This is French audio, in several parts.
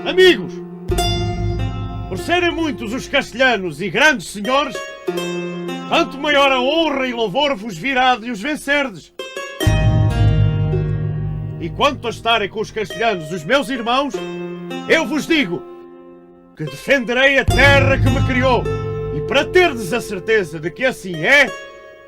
Amigos, por serem muitos os castelhanos e grandes senhores, tanto maior a honra e louvor vos virá de os vencerdes. E quanto a estarem com os castelhanos, os meus irmãos, eu vos digo que defenderei a terra que me criou. E para terdes a certeza de que assim é,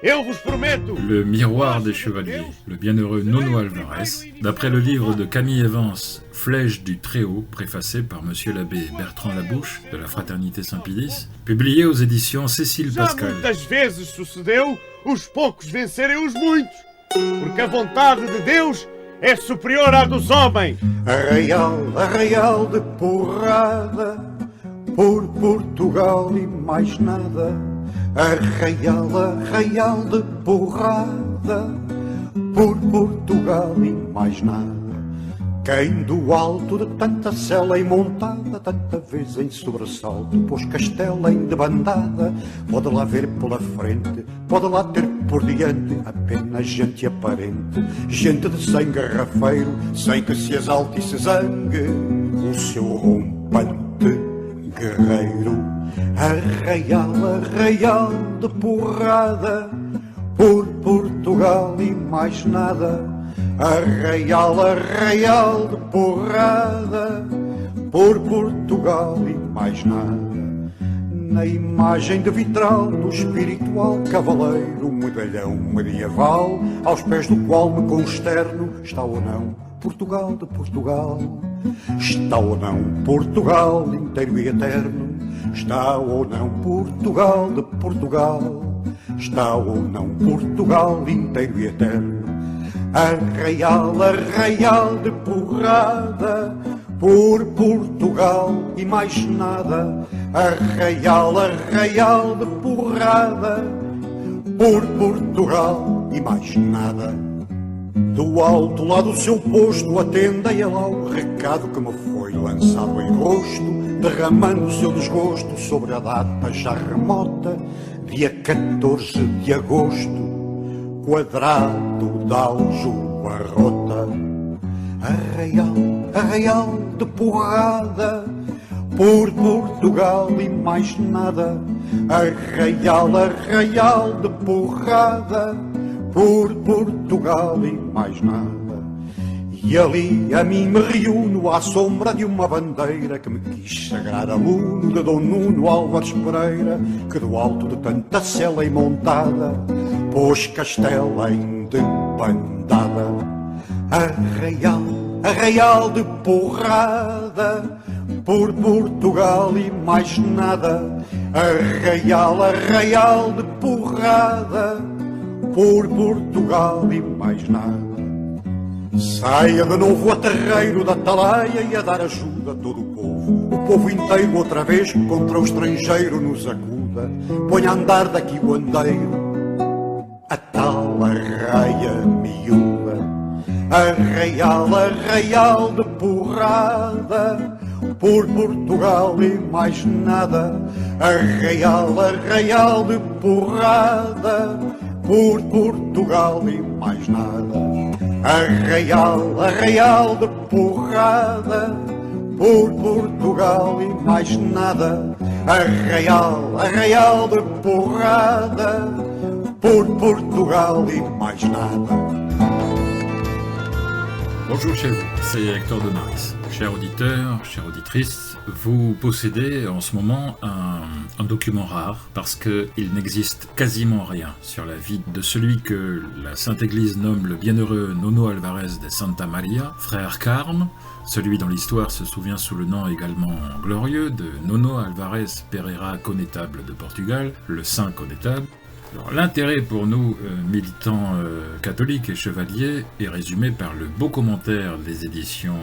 eu vos prometo... Le miroir des chevaliers, le bienheureux Nono Alvarez, d'après le livre de Camille Evans, Flèche du Très-Haut, préfacé par Monsieur l'abbé Bertrand Labouche, de la Fraternité Saint-Pilice, publié aux éditions Cécile Pascal. Já muitas vezes sucedeu os poucos vencerem os muitos, porque a vontade de Deus é superior à dos homens. Arraial de porrada, por Portugal e mais nada. Arraial de porrada, por Portugal e mais nada. Quem do alto de tanta cela e montada, tanta vez em sobressalto, pôs castela em debandada, pode lá ver pela frente, pode lá ter por diante, apenas gente aparente, gente de sangue garrafeiro, sem que se exalte e se zangue o seu rompante guerreiro. Arraial de porrada, por Portugal e mais nada. Arraial de porrada, por Portugal e mais nada. Na imagem de vitral do espiritual cavaleiro, medalhão medieval, aos pés do qual me consterno, está ou não Portugal de Portugal? Está ou não Portugal inteiro e eterno? Está ou não Portugal de Portugal? Está ou não Portugal inteiro e eterno? Arraial de porrada, por Portugal e mais nada. Arraial de porrada, por Portugal e mais nada. Do alto lá do seu posto atendei lá o recado que me foi lançado em rosto, derramando o seu desgosto sobre a data já remota, dia 14 de agosto, quadrado da Aljubarrota. Arraial de porrada, por Portugal e mais nada. Arraial de porrada, por Portugal e mais nada. E ali a mim me reúno à sombra de uma bandeira que me quis sagrar aluno de Dom Nuno Álvares Pereira, que do alto de tanta cela e montada pôs castela em debandada. Arraial de porrada, por Portugal e mais nada. Arraial de porrada, por Portugal e mais nada. Saia de novo a terreiro da atalaia e a dar ajuda a todo o povo inteiro outra vez contra o estrangeiro nos acuda. Põe a andar daqui o andeiro, a tal arraia miúda. Arraial de porrada, por Portugal e mais nada. Arraial de porrada, por Portugal e mais nada. Arraial de porrada, por Portugal e mais nada. Arraial de porrada, por Portugal et mais nada. Bonjour chez vous, c'est Hector de Maris. Chers auditeurs, chères auditrices, vous possédez en ce moment un document rare parce qu'il n'existe quasiment rien sur la vie de celui que la Sainte Église nomme le bienheureux Nono Alvarez de Santa Maria, frère Carme, celui dont l'histoire se souvient sous le nom également glorieux de Nono Alvarez Pereira Connétable de Portugal, le Saint Connétable. Alors, l'intérêt pour nous, militants catholiques et chevaliers, est résumé par le beau commentaire des éditions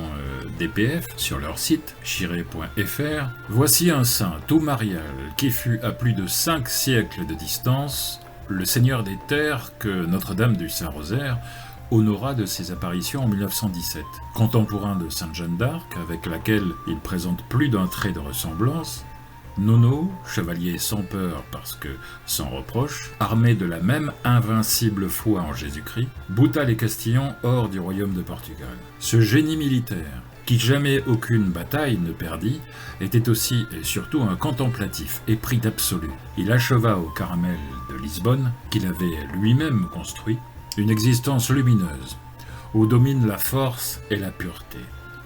DPF sur leur site, chiré.fr. Voici un saint tout marial qui fut à plus de 5 siècles de distance le seigneur des terres que Notre-Dame du Saint-Rosaire honora de ses apparitions en 1917. Contemporain de Sainte Jeanne d'Arc, avec laquelle il présente plus d'un trait de ressemblance, Nono, chevalier sans peur parce que sans reproche, armé de la même invincible foi en Jésus-Christ, bouta les Castillans hors du royaume de Portugal. Ce génie militaire, qui jamais aucune bataille ne perdit, était aussi et surtout un contemplatif épris d'absolu. Il acheva au Carmel de Lisbonne, qu'il avait lui-même construit, une existence lumineuse, où domine la force et la pureté.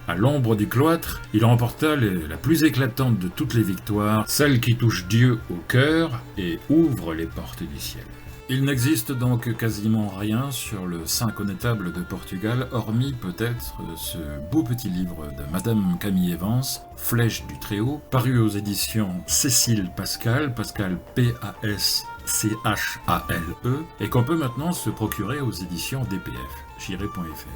À l'ombre du cloître, il remporta la plus éclatante de toutes les victoires, celle qui touche Dieu au cœur et ouvre les portes du ciel. Il n'existe donc quasiment rien sur le Saint Connétable de Portugal, hormis peut-être ce beau petit livre de Madame Camille Evans, Flèche du Très-Haut, paru aux éditions Cécile Pascal, Pascal P-A-S-C-H-A-L-E, et qu'on peut maintenant se procurer aux éditions DPF, chiré.fr.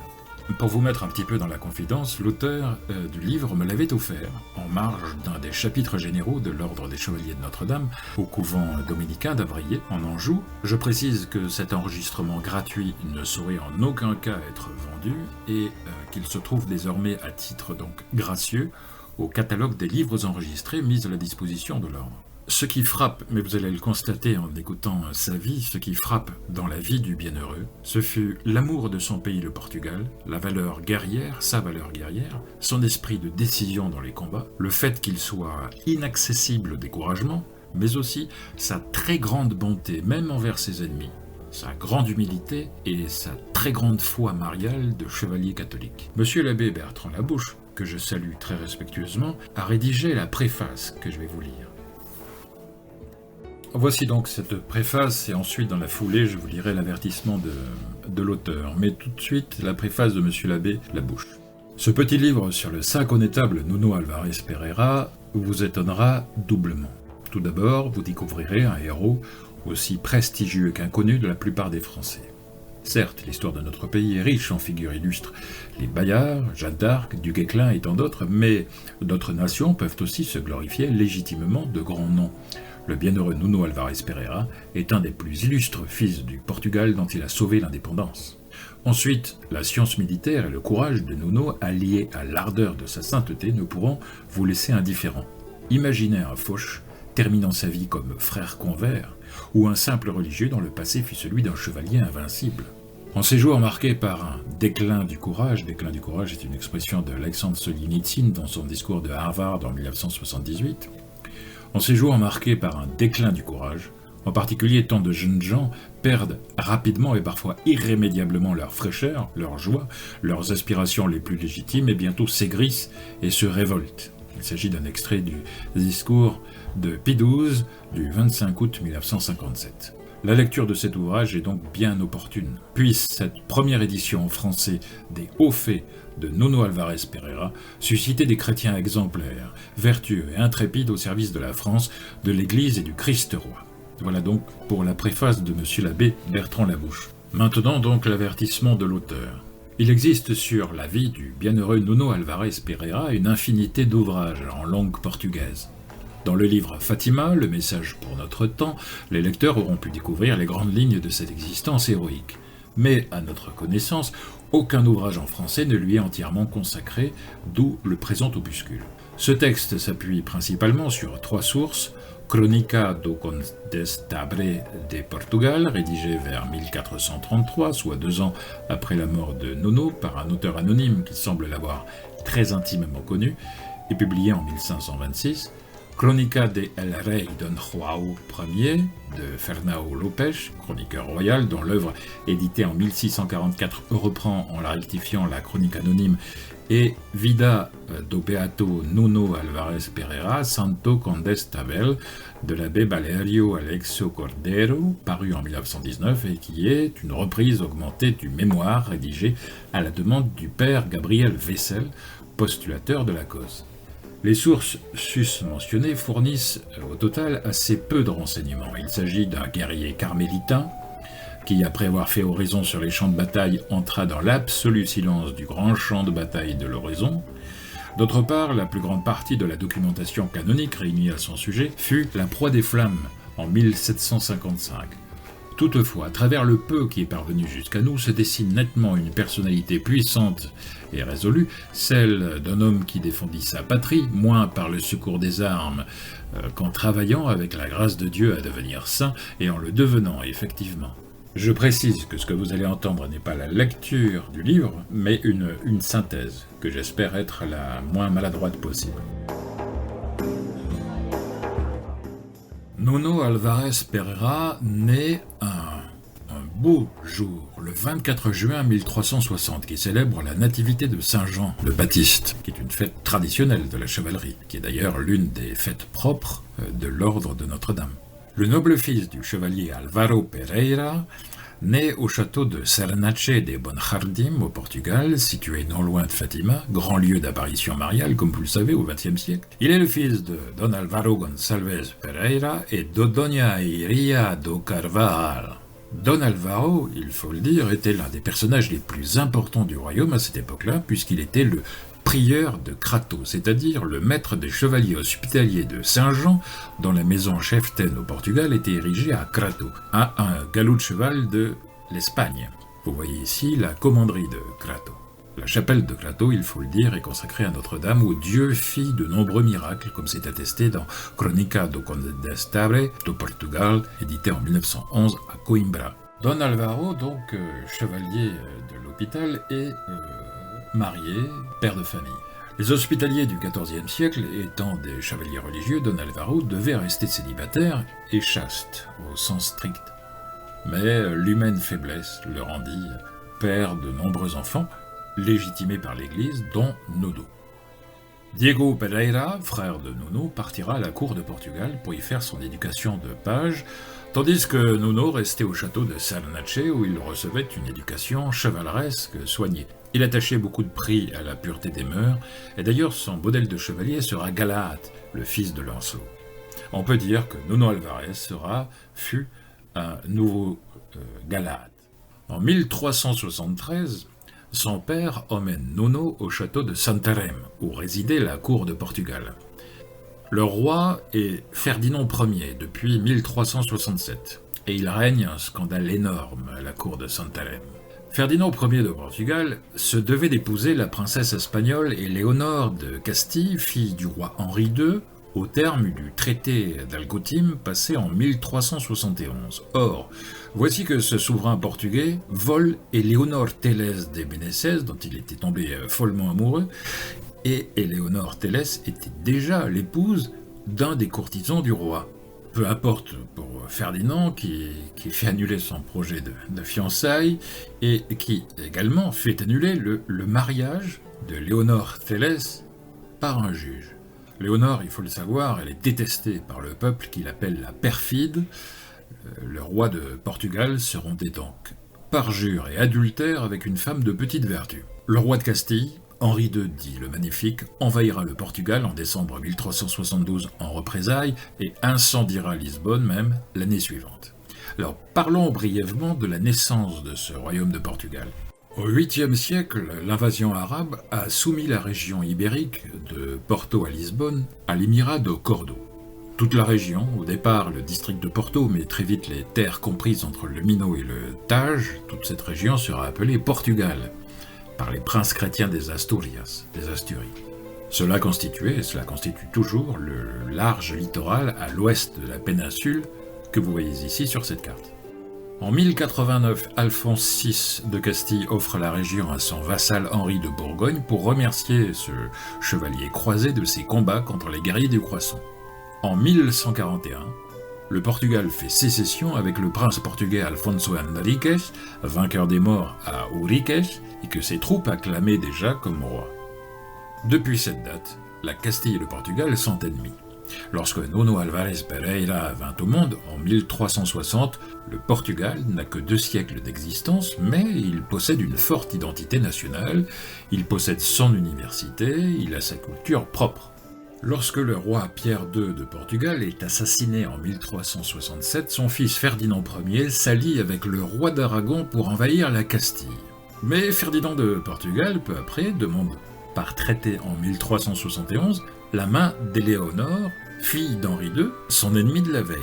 Pour vous mettre un petit peu dans la confidence, l'auteur du livre me l'avait offert en marge d'un des chapitres généraux de l'Ordre des Chevaliers de Notre-Dame au couvent dominicain d'Avrier en Anjou. Je précise que cet enregistrement gratuit ne saurait en aucun cas être vendu et qu'il se trouve désormais à titre donc gracieux au catalogue des livres enregistrés mis à la disposition de l'Ordre. Ce qui frappe, mais vous allez le constater en écoutant sa vie, ce qui frappe dans la vie du bienheureux, ce fut l'amour de son pays, le Portugal, la valeur guerrière, sa valeur guerrière, son esprit de décision dans les combats, le fait qu'il soit inaccessible au découragement, mais aussi sa très grande bonté, même envers ses ennemis, sa grande humilité et sa très grande foi mariale de chevalier catholique. Monsieur l'abbé Bertrand Labouche, que je salue très respectueusement, a rédigé la préface que je vais vous lire. Voici donc cette préface, et ensuite dans la foulée je vous lirai l'avertissement de l'auteur, mais tout de suite la préface de Monsieur l'abbé Labouche. Ce petit livre sur le Saint Connétable Nuno Álvares Pereira vous étonnera doublement. Tout d'abord, vous découvrirez un héros aussi prestigieux qu'inconnu de la plupart des Français. Certes, l'histoire de notre pays est riche en figures illustres, les Bayard, Jeanne d'Arc, du Guesclin et tant d'autres, mais d'autres nations peuvent aussi se glorifier légitimement de grands noms. Le bienheureux Nuno Álvares Pereira est un des plus illustres fils du Portugal dont il a sauvé l'indépendance. Ensuite, la science militaire et le courage de Nuno, alliés à l'ardeur de sa sainteté, ne pourront vous laisser indifférents. Imaginez un fauche terminant sa vie comme frère convers, ou un simple religieux dont le passé fut celui d'un chevalier invincible. En séjour marqué par un déclin du courage est une expression de Alexandre Solzhenitsyn dans son discours de Harvard en 1978, en séjour marqué par un déclin du courage, en particulier tant de jeunes gens perdent rapidement et parfois irrémédiablement leur fraîcheur, leur joie, leurs aspirations les plus légitimes et bientôt s'aigrissent et se révoltent. Il s'agit d'un extrait du discours de Pie XII du 25 août 1957. La lecture de cet ouvrage est donc bien opportune. Puisse cette première édition en français des Hauts Faits de Nuno Álvares Pereira susciter des chrétiens exemplaires, vertueux et intrépides au service de la France, de l'Église et du Christ roi. Voilà donc pour la préface de Monsieur l'abbé Bertrand Labouche. Maintenant donc l'avertissement de l'auteur. Il existe sur la vie du bienheureux Nuno Álvares Pereira une infinité d'ouvrages en langue portugaise. Dans le livre Fatima, le message pour notre temps, les lecteurs auront pu découvrir les grandes lignes de cette existence héroïque. Mais, à notre connaissance, aucun ouvrage en français ne lui est entièrement consacré, d'où le présent opuscule. Ce texte s'appuie principalement sur 3 sources: Crónica do Condestable de Portugal, rédigé vers 1433, soit 2 ans après la mort de Nuno, par un auteur anonyme qui semble l'avoir très intimement connu, et publié en 1526, Crónica de El Rei Don João Ier de Fernão Lopes, chroniqueur royal, dont l'œuvre éditée en 1644 reprend en la rectifiant la chronique anonyme, et Vida do Beato Nuno Álvares Pereira, Santo Condestable de l'abbé Baleario Aleixo Cordeiro, paru en 1919 et qui est une reprise augmentée du mémoire rédigé à la demande du père Gabriel Wessel, postulateur de la cause. Les sources sus-mentionnées fournissent au total assez peu de renseignements. Il s'agit d'un guerrier carmélitain qui, après avoir fait oraison sur les champs de bataille, entra dans l'absolu silence du grand champ de bataille de l'oraison. D'autre part, la plus grande partie de la documentation canonique réunie à son sujet fut la proie des flammes en 1755. Toutefois, à travers le peu qui est parvenu jusqu'à nous, se dessine nettement une personnalité puissante et résolue, celle d'un homme qui défendit sa patrie, moins par le secours des armes qu'en travaillant avec la grâce de Dieu à devenir saint, et en le devenant effectivement. Je précise que ce que vous allez entendre n'est pas la lecture du livre, mais une synthèse, que j'espère être la moins maladroite possible. Nuno Álvarez Pereira naît un beau jour, le 24 juin 1360, qui célèbre la nativité de Saint Jean le Baptiste, qui est une fête traditionnelle de la chevalerie, qui est d'ailleurs l'une des fêtes propres de l'ordre de Notre-Dame. Le noble fils du chevalier Álvaro Pereira naît au château de Sernanche de Bonjardim au Portugal, situé non loin de Fatima, grand lieu d'apparition mariale, comme vous le savez, au XXe siècle. Il est le fils de Don Álvaro Gonçalves Pereira et de Doña Iria do Carvalho. Don Álvaro, il faut le dire, était l'un des personnages les plus importants du royaume à cette époque-là, puisqu'il était le prieur de Crato, c'est-à-dire le maître des chevaliers hospitaliers de Saint-Jean, dont la maison cheftaine au Portugal était érigée à Crato, un galop de cheval de l'Espagne. Vous voyez ici la commanderie de Crato. La chapelle de Crato, il faut le dire, est consacrée à Notre-Dame, où Dieu fit de nombreux miracles, comme c'est attesté dans Crónica do Condestable do Portugal, édité en 1911 à Coimbra. Don Álvaro, donc chevalier de l'hôpital, est marié, père de famille. Les hospitaliers du XIVe siècle, étant des chevaliers religieux, Don Álvaro devait rester célibataire et chaste, au sens strict. Mais l'humaine faiblesse le rendit père de nombreux enfants, légitimés par l'Église, dont Nuno. Diego Pereira, frère de Nuno, partira à la cour de Portugal pour y faire son éducation de page, tandis que Nuno restait au château de Sernanche où il recevait une éducation chevaleresque soignée. Il attachait beaucoup de prix à la pureté des mœurs, et d'ailleurs son modèle de chevalier sera Galahad, le fils de Lancelot. On peut dire que Nuno Álvarez fut un nouveau Galahad. En 1373, son père emmène Nuno au château de Santarém, où résidait la cour de Portugal. Le roi est Ferdinand Ier depuis 1367, et il règne un scandale énorme à la cour de Santarém. Ferdinand Ier de Portugal se devait d'épouser la princesse espagnole Éléonore de Castille, fille du roi Henri II, au terme du traité d'Algautim passé en 1371. Or, voici que ce souverain portugais vole Éléonore Tellez de Meneses, dont il était tombé follement amoureux, et Éléonore Tellez était déjà l'épouse d'un des courtisans du roi. Peu importe pour Ferdinand, qui fait annuler son projet de fiançailles, et qui également fait annuler le mariage de Léonore Tellez par un juge. Léonore, il faut le savoir, elle est détestée par le peuple qui l'appelle la perfide. Le roi de Portugal se rendait donc parjure et adultère avec une femme de petite vertu. Le roi de Castille, Henri II dit le Magnifique, envahira le Portugal en décembre 1372 en représailles et incendiera Lisbonne même l'année suivante. Alors parlons brièvement de la naissance de ce royaume de Portugal. Au 8e siècle, l'invasion arabe a soumis la région ibérique, de Porto à Lisbonne, à l'émirat de Cordoue. Toute la région, au départ le district de Porto, mais très vite les terres comprises entre le Minho et le Tage, toute cette région sera appelée Portugal, par les princes chrétiens des Asturias, des Asturies. Cela constituait, et cela constitue toujours, le large littoral à l'ouest de la péninsule que vous voyez ici sur cette carte. En 1089, Alphonse VI de Castille offre la région à son vassal Henri de Bourgogne pour remercier ce chevalier croisé de ses combats contre les guerriers du Croissant. En 1141, le Portugal fait sécession avec le prince portugais Alfonso Henriques, vainqueur des morts à Ouriques, et que ses troupes acclamaient déjà comme roi. Depuis cette date, la Castille et le Portugal sont ennemis. Lorsque Nuno Álvarez Pereira vint au monde, en 1360, le Portugal n'a que 2 siècles d'existence, mais il possède une forte identité nationale, il possède son université, il a sa culture propre. Lorsque le roi Pierre II de Portugal est assassiné en 1367, son fils Ferdinand Ier s'allie avec le roi d'Aragon pour envahir la Castille. Mais Ferdinand de Portugal, peu après, demande par traité en 1371 la main d'Éléonore, fille d'Henri II, son ennemi de la veille.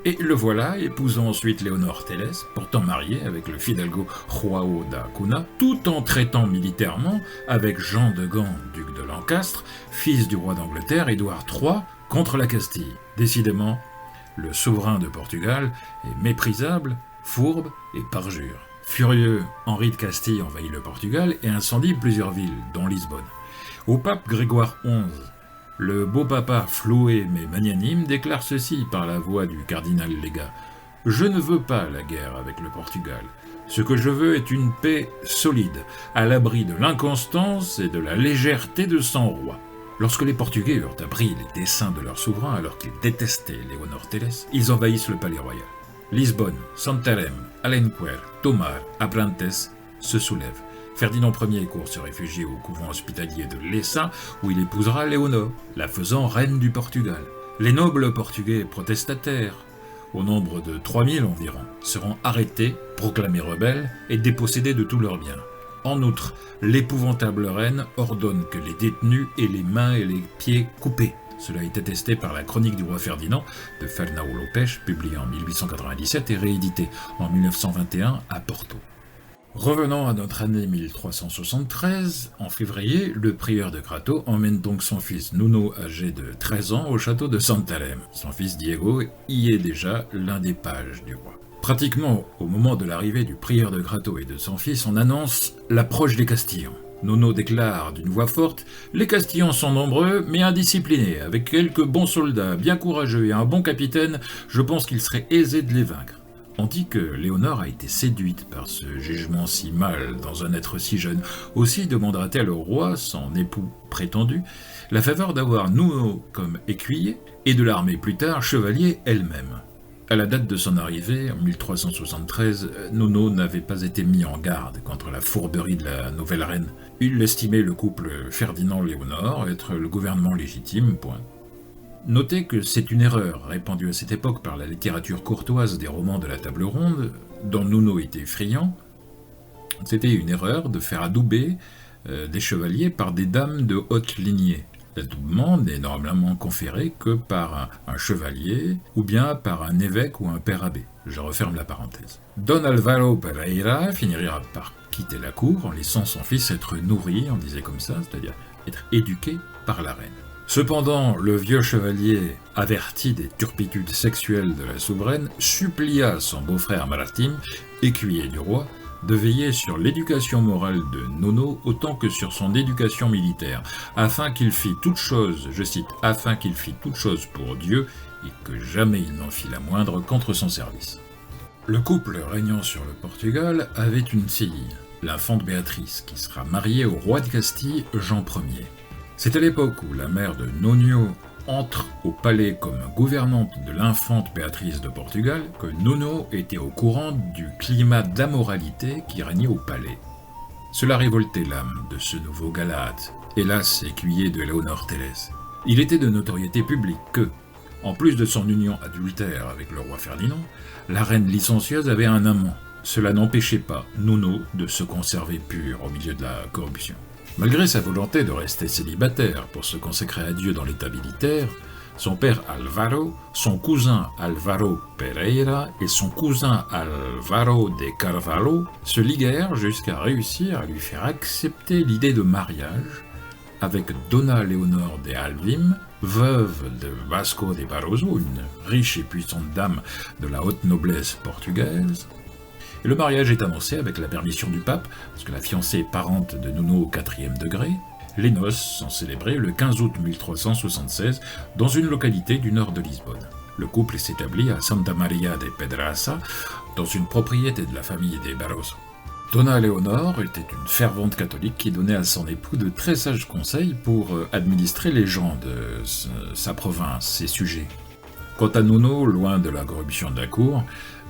Et le voilà épousant ensuite Léonore Tellez, pourtant mariée avec le fidalgo João da Cunha, tout en traitant militairement avec Jean de Gand, duc de Lancastre, fils du roi d'Angleterre Édouard III, contre la Castille. Décidément, le souverain de Portugal est méprisable fourbe et parjure. Furieux, Henri de Castille envahit le Portugal et incendie plusieurs villes, dont Lisbonne. Au pape Grégoire XI, le beau papa floué mais magnanime déclare ceci par la voix du cardinal légat. « Je ne veux pas la guerre avec le Portugal. Ce que je veux est une paix solide, à l'abri de l'inconstance et de la légèreté de son roi. » Lorsque les Portugais eurent appris les desseins de leur souverain alors qu'ils détestaient Léonor Teles, ils envahissent le palais royal. Lisbonne, Santarém, Alenquer, Tomar, Abrantes se soulèvent. Ferdinand Ier court se réfugier au couvent hospitalier de Lessa, où il épousera Léonor, la faisant reine du Portugal. Les nobles portugais protestataires, au nombre de 3000 environ, seront arrêtés, proclamés rebelles et dépossédés de tous leurs biens. En outre, l'épouvantable reine ordonne que les détenus aient les mains et les pieds coupés. Cela est attesté par la chronique du roi Ferdinand de Fernão Lopes, publiée en 1897 et rééditée en 1921 à Porto. Revenons à notre année 1373. En février, le prieur de Crato emmène donc son fils Nuno, âgé de 13 ans, au château de Santarém. Son fils Diego y est déjà l'un des pages du roi. Pratiquement au moment de l'arrivée du prieur de Crato et de son fils, on annonce l'approche des Castillans. Nuno déclare d'une voix forte « Les Castillans sont nombreux, mais indisciplinés. Avec quelques bons soldats, bien courageux et un bon capitaine, je pense qu'il serait aisé de les vaincre. » On dit que Léonore a été séduite par ce jugement si mâle dans un être si jeune. Aussi demandera-t-elle au roi, son époux prétendu, la faveur d'avoir Nuno comme écuyer et de l'armée plus tard chevalier elle-même. À la date de son arrivée, en 1373, Nuno n'avait pas été mis en garde contre la fourberie de la nouvelle reine. Il estimait le couple Ferdinand-Léonore être le gouvernement légitime, point. Notez que c'est une erreur répandue à cette époque par la littérature courtoise des romans de la table ronde, dont Nuno était friand. C'était une erreur de faire adouber des chevaliers par des dames de haute lignée. L'adoubement n'est normalement conféré que par un chevalier ou bien par un évêque ou un père abbé. Je referme la parenthèse. Don Álvaro Pereira finira par quitter la cour en laissant son fils être nourri, on disait comme ça, c'est-à-dire être éduqué par la reine. Cependant, le vieux chevalier, averti des turpitudes sexuelles de la souveraine, supplia son beau-frère Martim, écuyer du roi, de veiller sur l'éducation morale de Nuno autant que sur son éducation militaire, afin qu'il fît toute chose, je cite, « afin qu'il fît toute chose pour Dieu et que jamais il n'en fît la moindre contre son service ». Le couple régnant sur le Portugal avait une fille, l'infante Béatrice, qui sera mariée au roi de Castille, Jean Ier. C'est à l'époque où la mère de Nuno entre au palais comme gouvernante de l'infante Béatrice de Portugal que Nuno était au courant du climat d'ammoralité qui régnait au palais. Cela révoltait l'âme de ce nouveau Galate, hélas écuyer de Léonor Teles. Il était de notoriété publique que, en plus de son union adultère avec le roi Ferdinand, la reine licencieuse avait un amant. Cela n'empêchait pas Nuno de se conserver pur au milieu de la corruption. Malgré sa volonté de rester célibataire pour se consacrer à Dieu dans l'état militaire, son père Álvaro, son cousin Álvaro Pereira et son cousin Álvaro de Carvalho se liguèrent jusqu'à réussir à lui faire accepter l'idée de mariage avec Dona Leonor de Alvim, veuve de Vasco de Barroso, une riche et puissante dame de la haute noblesse portugaise. Et le mariage est annoncé avec la permission du pape, parce que la fiancée est parente de Nuno au 4e degré. Les noces sont célébrées le 15 août 1376 dans une localité du nord de Lisbonne. Le couple s'établit à Santa Maria de Pedraça, dans une propriété de la famille des Barroso. Dona Leonor était une fervente catholique qui donnait à son époux de très sages conseils pour administrer les gens de sa province, ses sujets. Quant à Nuno, loin de la corruption de la cour,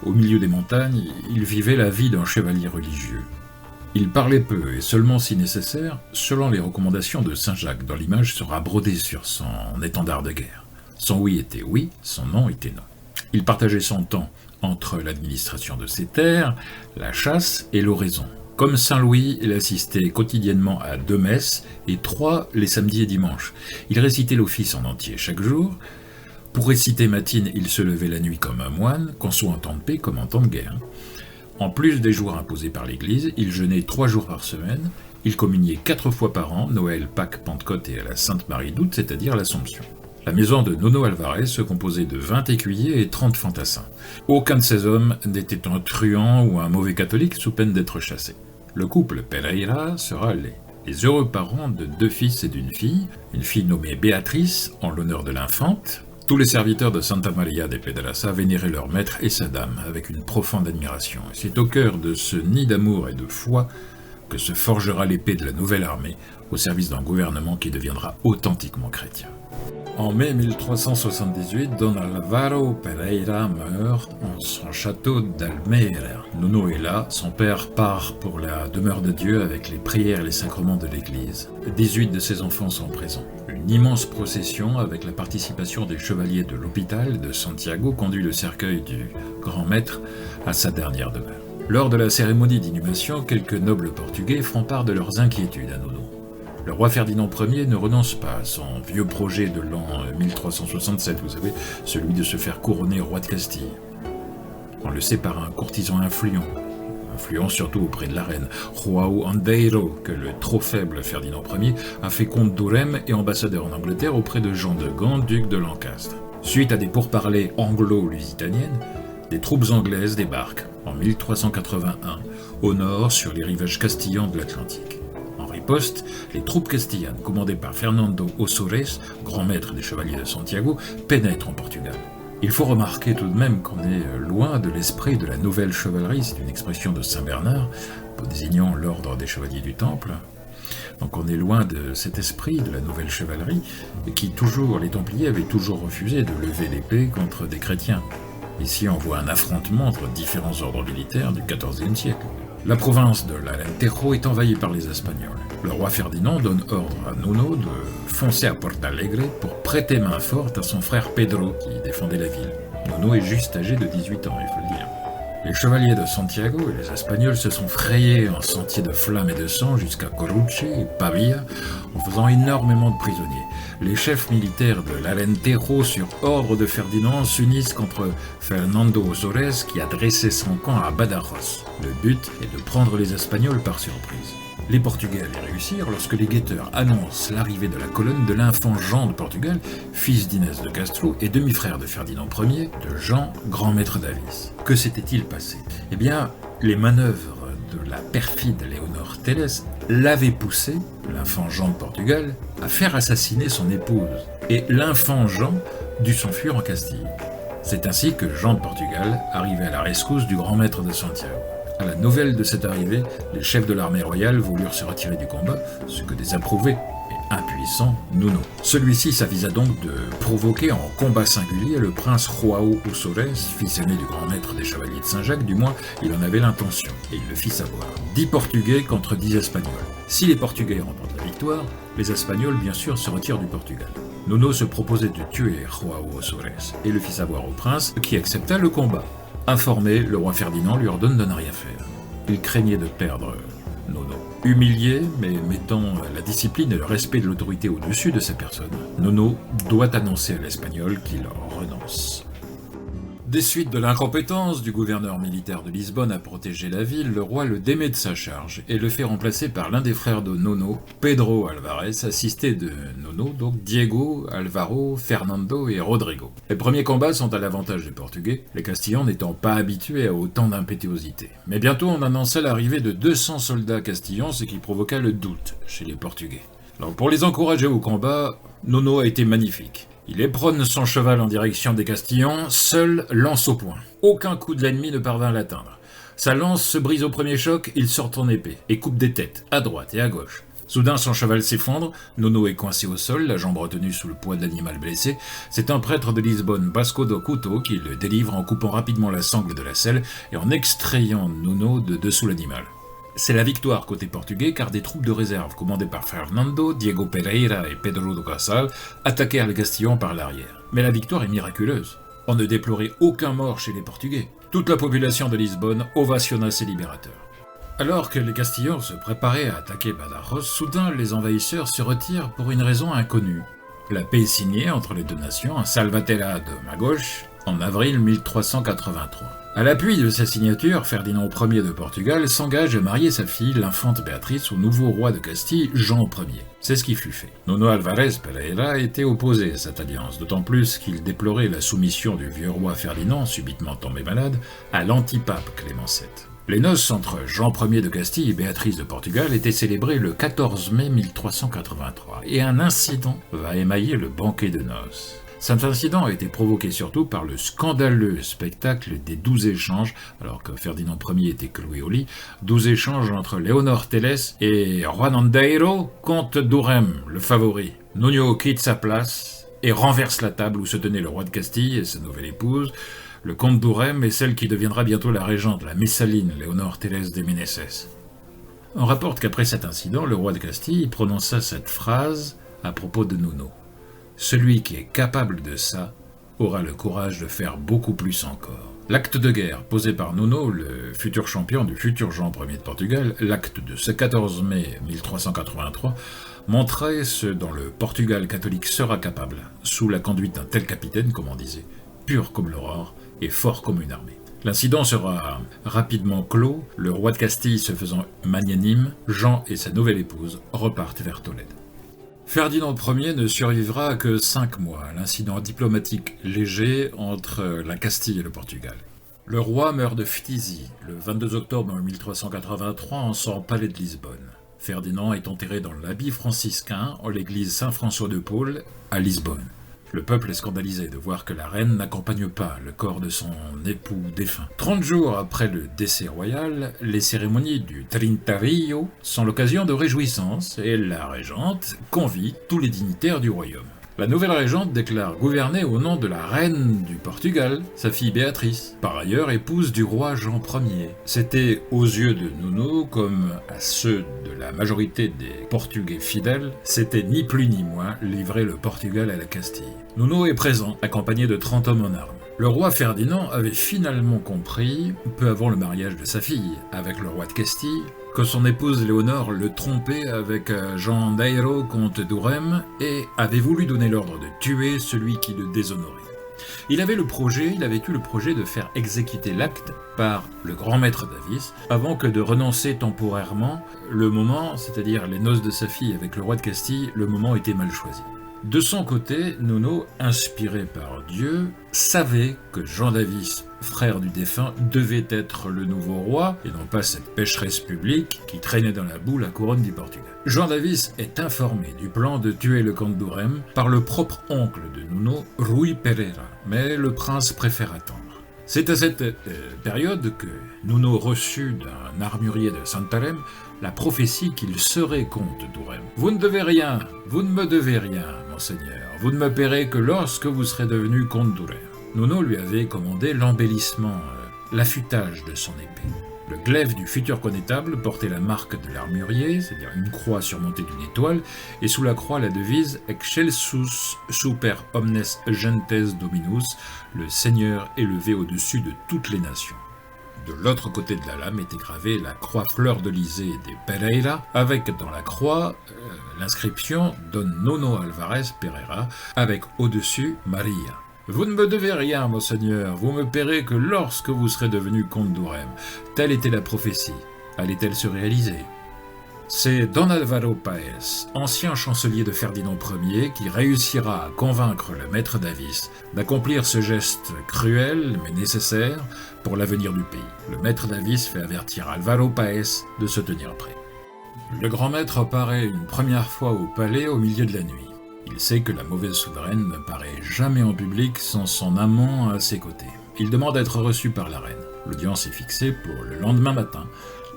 au milieu des montagnes, il vivait la vie d'un chevalier religieux. Il parlait peu et seulement si nécessaire, selon les recommandations de Saint Jacques, dont l'image sera brodée sur son étendard de guerre. Son oui était oui, son non était non. Il partageait son temps entre l'administration de ses terres, la chasse et l'oraison. Comme Saint Louis, il assistait quotidiennement à 2 messes et 3 les samedis et dimanches. Il récitait l'office en entier chaque jour. Pour réciter matine, il se levait la nuit comme un moine, qu'on soit en temps de paix comme en temps de guerre. En plus des jours imposés par l'Église, il jeûnait 3 jours par semaine, il communiait 4 fois par an, Noël, Pâques, Pentecôte et à la Sainte Marie d'Août, c'est-à-dire l'Assomption. La maison de Nuno Alvarez se composait de 20 écuyers et 30 fantassins. Aucun de ces hommes n'était un truand ou un mauvais catholique sous peine d'être chassé. Le couple Pereira sera les heureux parents de 2 fils et d'une fille nommée Béatrice en l'honneur de l'infante. Tous les serviteurs de Santa Maria de Pedraza vénéraient leur maître et sa dame avec une profonde admiration. C'est au cœur de ce nid d'amour et de foi que se forgera l'épée de la nouvelle armée au service d'un gouvernement qui deviendra authentiquement chrétien. En mai 1378, Don Álvaro Pereira meurt en son château d'Almeida. Nuno est là, son père part pour la demeure de Dieu avec les prières et les sacrements de l'église. 18 de ses enfants sont présents. Une immense procession avec la participation des chevaliers de l'hôpital de Santiago conduit le cercueil du grand maître à sa dernière demeure. Lors de la cérémonie d'inhumation, quelques nobles portugais font part de leurs inquiétudes à Nuno. Le roi Ferdinand Ier ne renonce pas à son vieux projet de l'an 1367, vous savez, celui de se faire couronner roi de Castille. On le sait par un courtisan influent surtout auprès de la reine, João Andeiro, que le trop faible Ferdinand Ier a fait comte d'Orem et ambassadeur en Angleterre auprès de Jean de Gand, duc de Lancastre. Suite à des pourparlers anglo-lusitaniennes, des troupes anglaises débarquent en 1381 au nord sur les rivages castillans de l'Atlantique. En riposte, les troupes castillanes commandées par Fernando Osores, grand maître des chevaliers de Santiago, pénètrent en Portugal. Il faut remarquer tout de même qu'on est loin de l'esprit de la nouvelle chevalerie, c'est une expression de Saint Bernard, désignant l'ordre des chevaliers du Temple. Donc on est loin de cet esprit de la nouvelle chevalerie, qui les Templiers avaient toujours refusé de lever l'épée contre des chrétiens. Ici on voit un affrontement entre différents ordres militaires du XIVe siècle. La province de l'Alentejo est envahie par les Espagnols. Le roi Ferdinand donne ordre à Nuno de foncer à Portalegre pour prêter main forte à son frère Pedro qui défendait la ville. Nuno est juste âgé de 18 ans, il faut le dire. Les chevaliers de Santiago et les Espagnols se sont frayés un sentier de flammes et de sang jusqu'à Coruche et Pavia en faisant énormément de prisonniers. Les chefs militaires de l'Alentejo, sur ordre de Ferdinand, s'unissent contre Fernando Osores qui a dressé son camp à Badajoz. Le but est de prendre les Espagnols par surprise. Les Portugais allaient réussir lorsque les guetteurs annoncent l'arrivée de la colonne de l'infant Jean de Portugal, fils d'Inès de Castro et demi-frère de Ferdinand Ier, de Jean, grand maître d'Avis. Que s'était-il passé ? Eh bien, les manœuvres de la perfide Léonore Tellez l'avaient poussé, l'infant Jean de Portugal, à faire assassiner son épouse, et l'infant Jean dut s'enfuir en Castille. C'est ainsi que Jean de Portugal arrivait à la rescousse du grand maître de Santiago. À la nouvelle de cette arrivée, les chefs de l'armée royale voulurent se retirer du combat, ce que désapprouvait et impuissant Nuno. Celui-ci s'avisa donc de provoquer en combat singulier le prince João Osores, fils aîné du grand maître des chevaliers de Saint-Jacques, du moins il en avait l'intention, et il le fit savoir. 10 Portugais contre 10 Espagnols. Si les Portugais remportent la victoire, les Espagnols bien sûr se retirent du Portugal. Nuno se proposait de tuer João Osores et le fit savoir au prince, qui accepta le combat. Informé, le roi Ferdinand lui ordonne de ne rien faire. Il craignait de perdre Nuno. Humilié, mais mettant la discipline et le respect de l'autorité au-dessus de sa personne, Nuno doit annoncer à l'Espagnol qu'il renonce. Des suites de l'incompétence du gouverneur militaire de Lisbonne à protéger la ville, le roi le démet de sa charge et le fait remplacer par l'un des frères de Nuno, Pedro Alvarez, assisté de Nuno, donc Diego, Alvaro, Fernando et Rodrigo. Les premiers combats sont à l'avantage des Portugais, les Castillans n'étant pas habitués à autant d'impétuosité. Mais bientôt on annonça l'arrivée de 200 soldats castillans, ce qui provoqua le doute chez les Portugais. Alors pour les encourager au combat, Nuno a été magnifique. Il éperonne son cheval en direction des Castillans, seul lance au poing. Aucun coup de l'ennemi ne parvint à l'atteindre. Sa lance se brise au premier choc, il sort en épée et coupe des têtes, à droite et à gauche. Soudain, son cheval s'effondre, Nuno est coincé au sol, la jambe retenue sous le poids de l'animal blessé. C'est un prêtre de Lisbonne, Basco do Couto, qui le délivre en coupant rapidement la sangle de la selle et en extrayant Nuno de dessous l'animal. C'est la victoire côté portugais car des troupes de réserve commandées par Fernando, Diego Pereira et Pedro do Casal attaquèrent les Castillans par l'arrière. Mais la victoire est miraculeuse. On ne déplorait aucun mort chez les Portugais. Toute la population de Lisbonne ovationna ses libérateurs. Alors que les Castillans se préparaient à attaquer Badajoz, soudain les envahisseurs se retirent pour une raison inconnue. La paix est signée entre les deux nations, un salvatella de ma gauche en avril 1383. À l'appui de sa signature, Ferdinand Ier de Portugal s'engage à marier sa fille, l'infante Béatrice, au nouveau roi de Castille, Jean Ier. C'est ce qui fut fait. Nuno Álvarez Pereira était opposé à cette alliance, d'autant plus qu'il déplorait la soumission du vieux roi Ferdinand, subitement tombé malade, à l'antipape Clément VII. Les noces entre Jean Ier de Castille et Béatrice de Portugal étaient célébrées le 14 mai 1383, et un incident va émailler le banquet de noces. Cet incident a été provoqué surtout par le scandaleux spectacle des 12 échanges, alors que Ferdinand Ier était cloué au lit, 12 échanges entre Léonor Tellez et Juan Ondeiro, comte d'Urem, le favori. Nuno quitte sa place et renverse la table où se tenait le roi de Castille et sa nouvelle épouse, le comte d'Urem et celle qui deviendra bientôt la régente, la Messaline Léonor Tellez de Meneses. On rapporte qu'après cet incident, le roi de Castille prononça cette phrase à propos de Nuno. « Celui qui est capable de ça aura le courage de faire beaucoup plus encore. » L'acte de guerre posé par Nuno, le futur champion du futur Jean Ier de Portugal, l'acte de ce 14 mai 1383, montrait ce dont le Portugal catholique sera capable, sous la conduite d'un tel capitaine, comme on disait, pur comme l'aurore et fort comme une armée. L'incident sera rapidement clos, le roi de Castille se faisant magnanime, Jean et sa nouvelle épouse repartent vers Tolède. Ferdinand Ier ne survivra que 5 mois à l'incident diplomatique léger entre la Castille et le Portugal. Le roi meurt de phtisie le 22 octobre 1383 en son palais de Lisbonne. Ferdinand est enterré dans l'abbaye franciscain en l'église Saint-François de Paule à Lisbonne. Le peuple est scandalisé de voir que la reine n'accompagne pas le corps de son époux défunt. 30 jours après le décès royal, les cérémonies du Trintario sont l'occasion de réjouissances et la régente convie tous les dignitaires du royaume. La nouvelle régente déclare gouverner au nom de la reine du Portugal, sa fille Béatrice, par ailleurs épouse du roi Jean Ier. C'était aux yeux de Nuno, comme à ceux de la majorité des Portugais fidèles, c'était ni plus ni moins livrer le Portugal à la Castille. Nuno est présent, accompagné de 30 hommes en armes. Le roi Ferdinand avait finalement compris, peu avant le mariage de sa fille avec le roi de Castille, que son épouse Léonore le trompait avec Jean Ondeiro, comte d'Urem, et avait voulu donner l'ordre de tuer celui qui le déshonorait. Il avait eu le projet de faire exécuter l'acte par le grand maître d'Avis, avant que de renoncer temporairement. Le moment, c'est-à-dire les noces de sa fille avec le roi de Castille, le moment était mal choisi. De son côté, Nuno, inspiré par Dieu, savait que Jean d'Avis, frère du défunt, devait être le nouveau roi, et non pas cette pécheresse publique qui traînait dans la boue la couronne du Portugal. Jean d'Avis est informé du plan de tuer le comte d'Urem par le propre oncle de Nuno, Rui Pereira, mais le prince préfère attendre. C'est à cette période que Nuno reçut d'un armurier de Santarém la prophétie qu'il serait comte d'Urem. « Vous ne devez rien, vous ne me devez rien, monseigneur, vous ne me paierez que lorsque vous serez devenu comte d'Urem. » Nuno lui avait commandé l'embellissement, l'affûtage de son épée. Le glaive du futur connétable portait la marque de l'armurier, c'est-à-dire une croix surmontée d'une étoile, et sous la croix la devise « Excelsus super omnes gentes dominus », le Seigneur élevé au-dessus de toutes les nations. De l'autre côté de la lame était gravée la croix fleur-de-lysée des Pereira, avec dans la croix l'inscription « Don Nuno Álvarez Pereira », avec au-dessus « Maria ». Vous ne me devez rien, monseigneur, vous me paierez que lorsque vous serez devenu comte d'Urem. Telle était la prophétie. Allait-elle se réaliser? C'est Don Álvaro Páez, ancien chancelier de Ferdinand Ier, qui réussira à convaincre le maître d'Avis d'accomplir ce geste cruel mais nécessaire pour l'avenir du pays. Le maître d'Avis fait avertir Álvaro Páez de se tenir prêt. Le grand maître paraît une première fois au palais au milieu de la nuit. Il sait que la mauvaise souveraine ne paraît jamais en public sans son amant à ses côtés. Il demande à être reçu par la reine. L'audience est fixée pour le lendemain matin,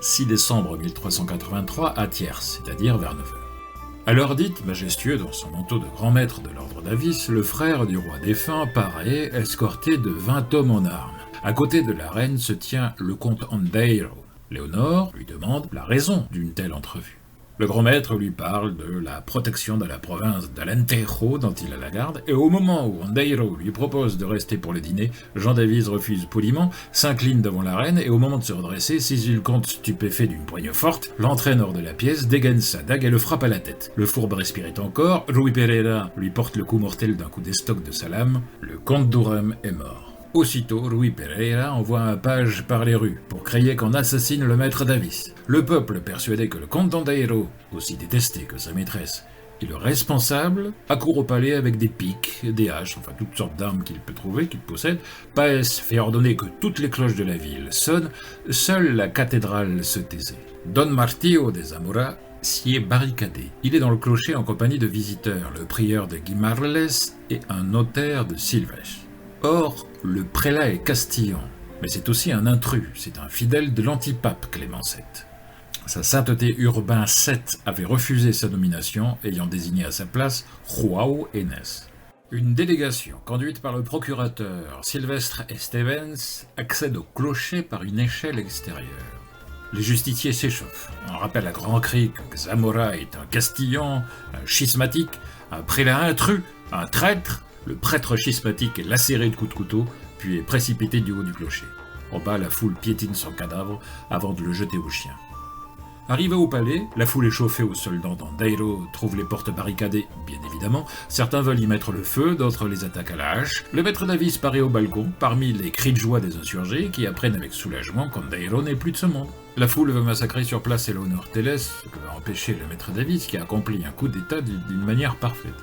6 décembre 1383, à tierce, c'est-à-dire vers 9h. À l'heure dite, majestueux dans son manteau de grand maître de l'ordre d'Avis, le frère du roi défunt paraît escorté de 20 hommes en armes. À côté de la reine se tient le comte Ondeiro. Léonore lui demande la raison d'une telle entrevue. Le grand maître lui parle de la protection de la province d'Alentejo dont il a la garde, et au moment où Ondeiro lui propose de rester pour le dîner, Jean d'Avis refuse poliment, s'incline devant la reine, et au moment de se redresser, saisit le comte stupéfait d'une poigne forte, l'entraîne hors de la pièce, dégaine sa dague et le frappe à la tête. Le fourbe respirait encore, Rui Pereira lui porte le coup mortel d'un coup d'estoc de sa lame, le comte d'Urem est mort. Aussitôt, Rui Pereira envoie un page par les rues pour crier qu'on assassine le maître Davis. Le peuple, persuadé que le comte d'Andairo, aussi détesté que sa maîtresse, est le responsable, accourt au palais avec des pics, des haches, enfin toutes sortes d'armes qu'il peut trouver, qu'il possède. Paes fait ordonner que toutes les cloches de la ville sonnent, seule la cathédrale se taisait. Don Martillo de Zamora s'y est barricadé. Il est dans le clocher en compagnie de visiteurs, le prieur de Guimarles et un notaire de Silves. Or, le prélat est castillan, mais c'est aussi un intrus, c'est un fidèle de l'antipape Clément VII. Sa sainteté Urbain VII avait refusé sa nomination, ayant désigné à sa place João Enes. Une délégation, conduite par le procurateur Sylvestre Estevens, accède au clocher par une échelle extérieure. Les justiciers s'échauffent. On rappelle à grands cris que Zamora est un castillan, un schismatique, un prélat intrus, un traître. Le prêtre schismatique est lacéré de coups de couteau, puis est précipité du haut du clocher. En bas, la foule piétine son cadavre avant de le jeter aux chiens. Arrivé au palais, la foule échauffée aux soldats d'Andairo trouve les portes barricadées, bien évidemment. Certains veulent y mettre le feu, d'autres les attaquent à la hache. Le maître Davis paraît au balcon, parmi les cris de joie des insurgés qui apprennent avec soulagement qu'Andairo n'est plus de ce monde. La foule veut massacrer sur place Eleonor Teles, ce que va empêcher le maître Davis qui a accompli un coup d'état d'une manière parfaite.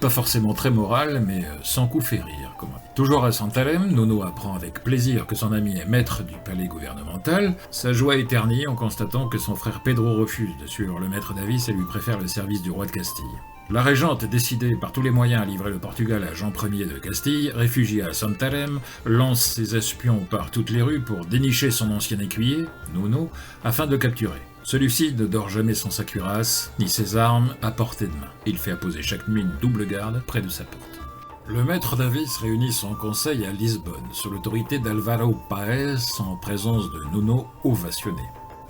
Pas forcément très moral, mais sans coup fait rire, comme on dit. Toujours à Santarém, Nuno apprend avec plaisir que son ami est maître du palais gouvernemental. Sa joie est ternie en constatant que son frère Pedro refuse de suivre le maître Davis et lui préfère le service du roi de Castille. La régente, décidée par tous les moyens à livrer le Portugal à Jean Ier de Castille, réfugiée à Santarém, lance ses espions par toutes les rues pour dénicher son ancien écuyer, Nuno, afin de le capturer. Celui-ci ne dort jamais sans sa cuirasse, ni ses armes à portée de main. Il fait apposer chaque nuit une double garde près de sa porte. Le maître Davis réunit son conseil à Lisbonne, sous l'autorité d'Alvaro Paes, en présence de Nuno ovationné.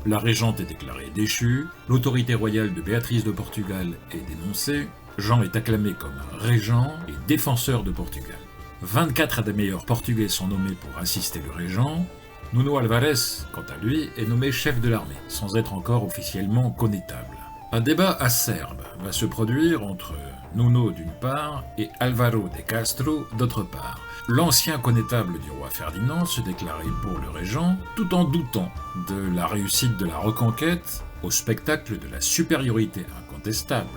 La régente est déclarée déchue, l'autorité royale de Béatrice de Portugal est dénoncée, Jean est acclamé comme régent et défenseur de Portugal. 24 des meilleurs Portugais sont nommés pour assister le régent. Nuno Alvarez, quant à lui, est nommé chef de l'armée, sans être encore officiellement connétable. Un débat acerbe va se produire entre Nuno d'une part et Álvaro de Castro d'autre part. L'ancien connétable du roi Ferdinand se déclarait pour le régent, tout en doutant de la réussite de la reconquête au spectacle de la supériorité incontestable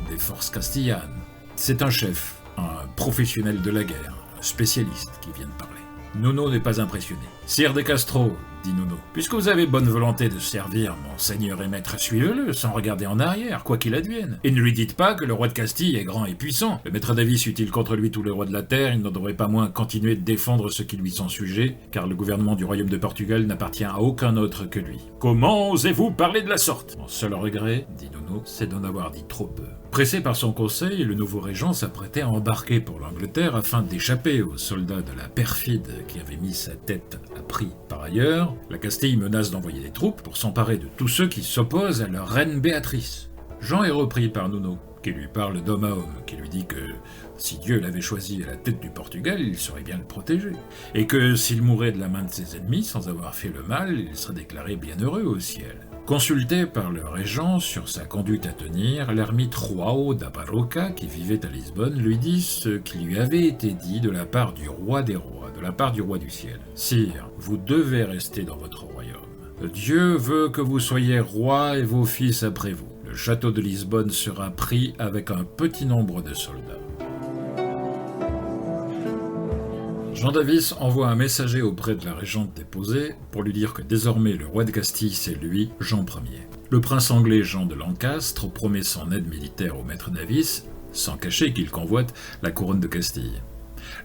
des forces castillanes. C'est un chef, un professionnel de la guerre, un spécialiste qui vient de parler. Nuno n'est pas impressionné. « Sire de Castro, dit Nuno, puisque vous avez bonne volonté de servir mon seigneur et maître, suivez-le, sans regarder en arrière, quoi qu'il advienne. Et ne lui dites pas que le roi de Castille est grand et puissant. Le maître Davis eût-il contre lui tous les rois de la terre, il ne devrait pas moins continuer de défendre ceux qui lui sont sujets, car le gouvernement du royaume de Portugal n'appartient à aucun autre que lui. Comment osez-vous parler de la sorte ? Mon seul regret, dit Nuno, c'est d'en avoir dit trop peu. Pressé par son conseil, le nouveau régent s'apprêtait à embarquer pour l'Angleterre afin d'échapper aux soldats de la perfide qui avaient mis sa tête à prix. Par ailleurs, la Castille menace d'envoyer des troupes pour s'emparer de tous ceux qui s'opposent à leur reine Béatrice. Jean est repris par Nuno, qui lui parle d'homme à homme, qui lui dit que si Dieu l'avait choisi à la tête du Portugal, il saurait bien le protéger, et que s'il mourait de la main de ses ennemis sans avoir fait le mal, il serait déclaré bienheureux au ciel. Consulté par le régent sur sa conduite à tenir, l'ermite João da Barroca, qui vivait à Lisbonne, lui dit ce qui lui avait été dit de la part du roi des rois, de la part du roi du ciel. « Sire, vous devez rester dans votre royaume. Dieu veut que vous soyez roi et vos fils après vous. Le château de Lisbonne sera pris avec un petit nombre de soldats. » Jean Davis envoie un messager auprès de la régente déposée pour lui dire que désormais le roi de Castille c'est lui, Jean Ier. Le prince anglais Jean de Lancastre promet son aide militaire au maître Davis, sans cacher qu'il convoite la couronne de Castille.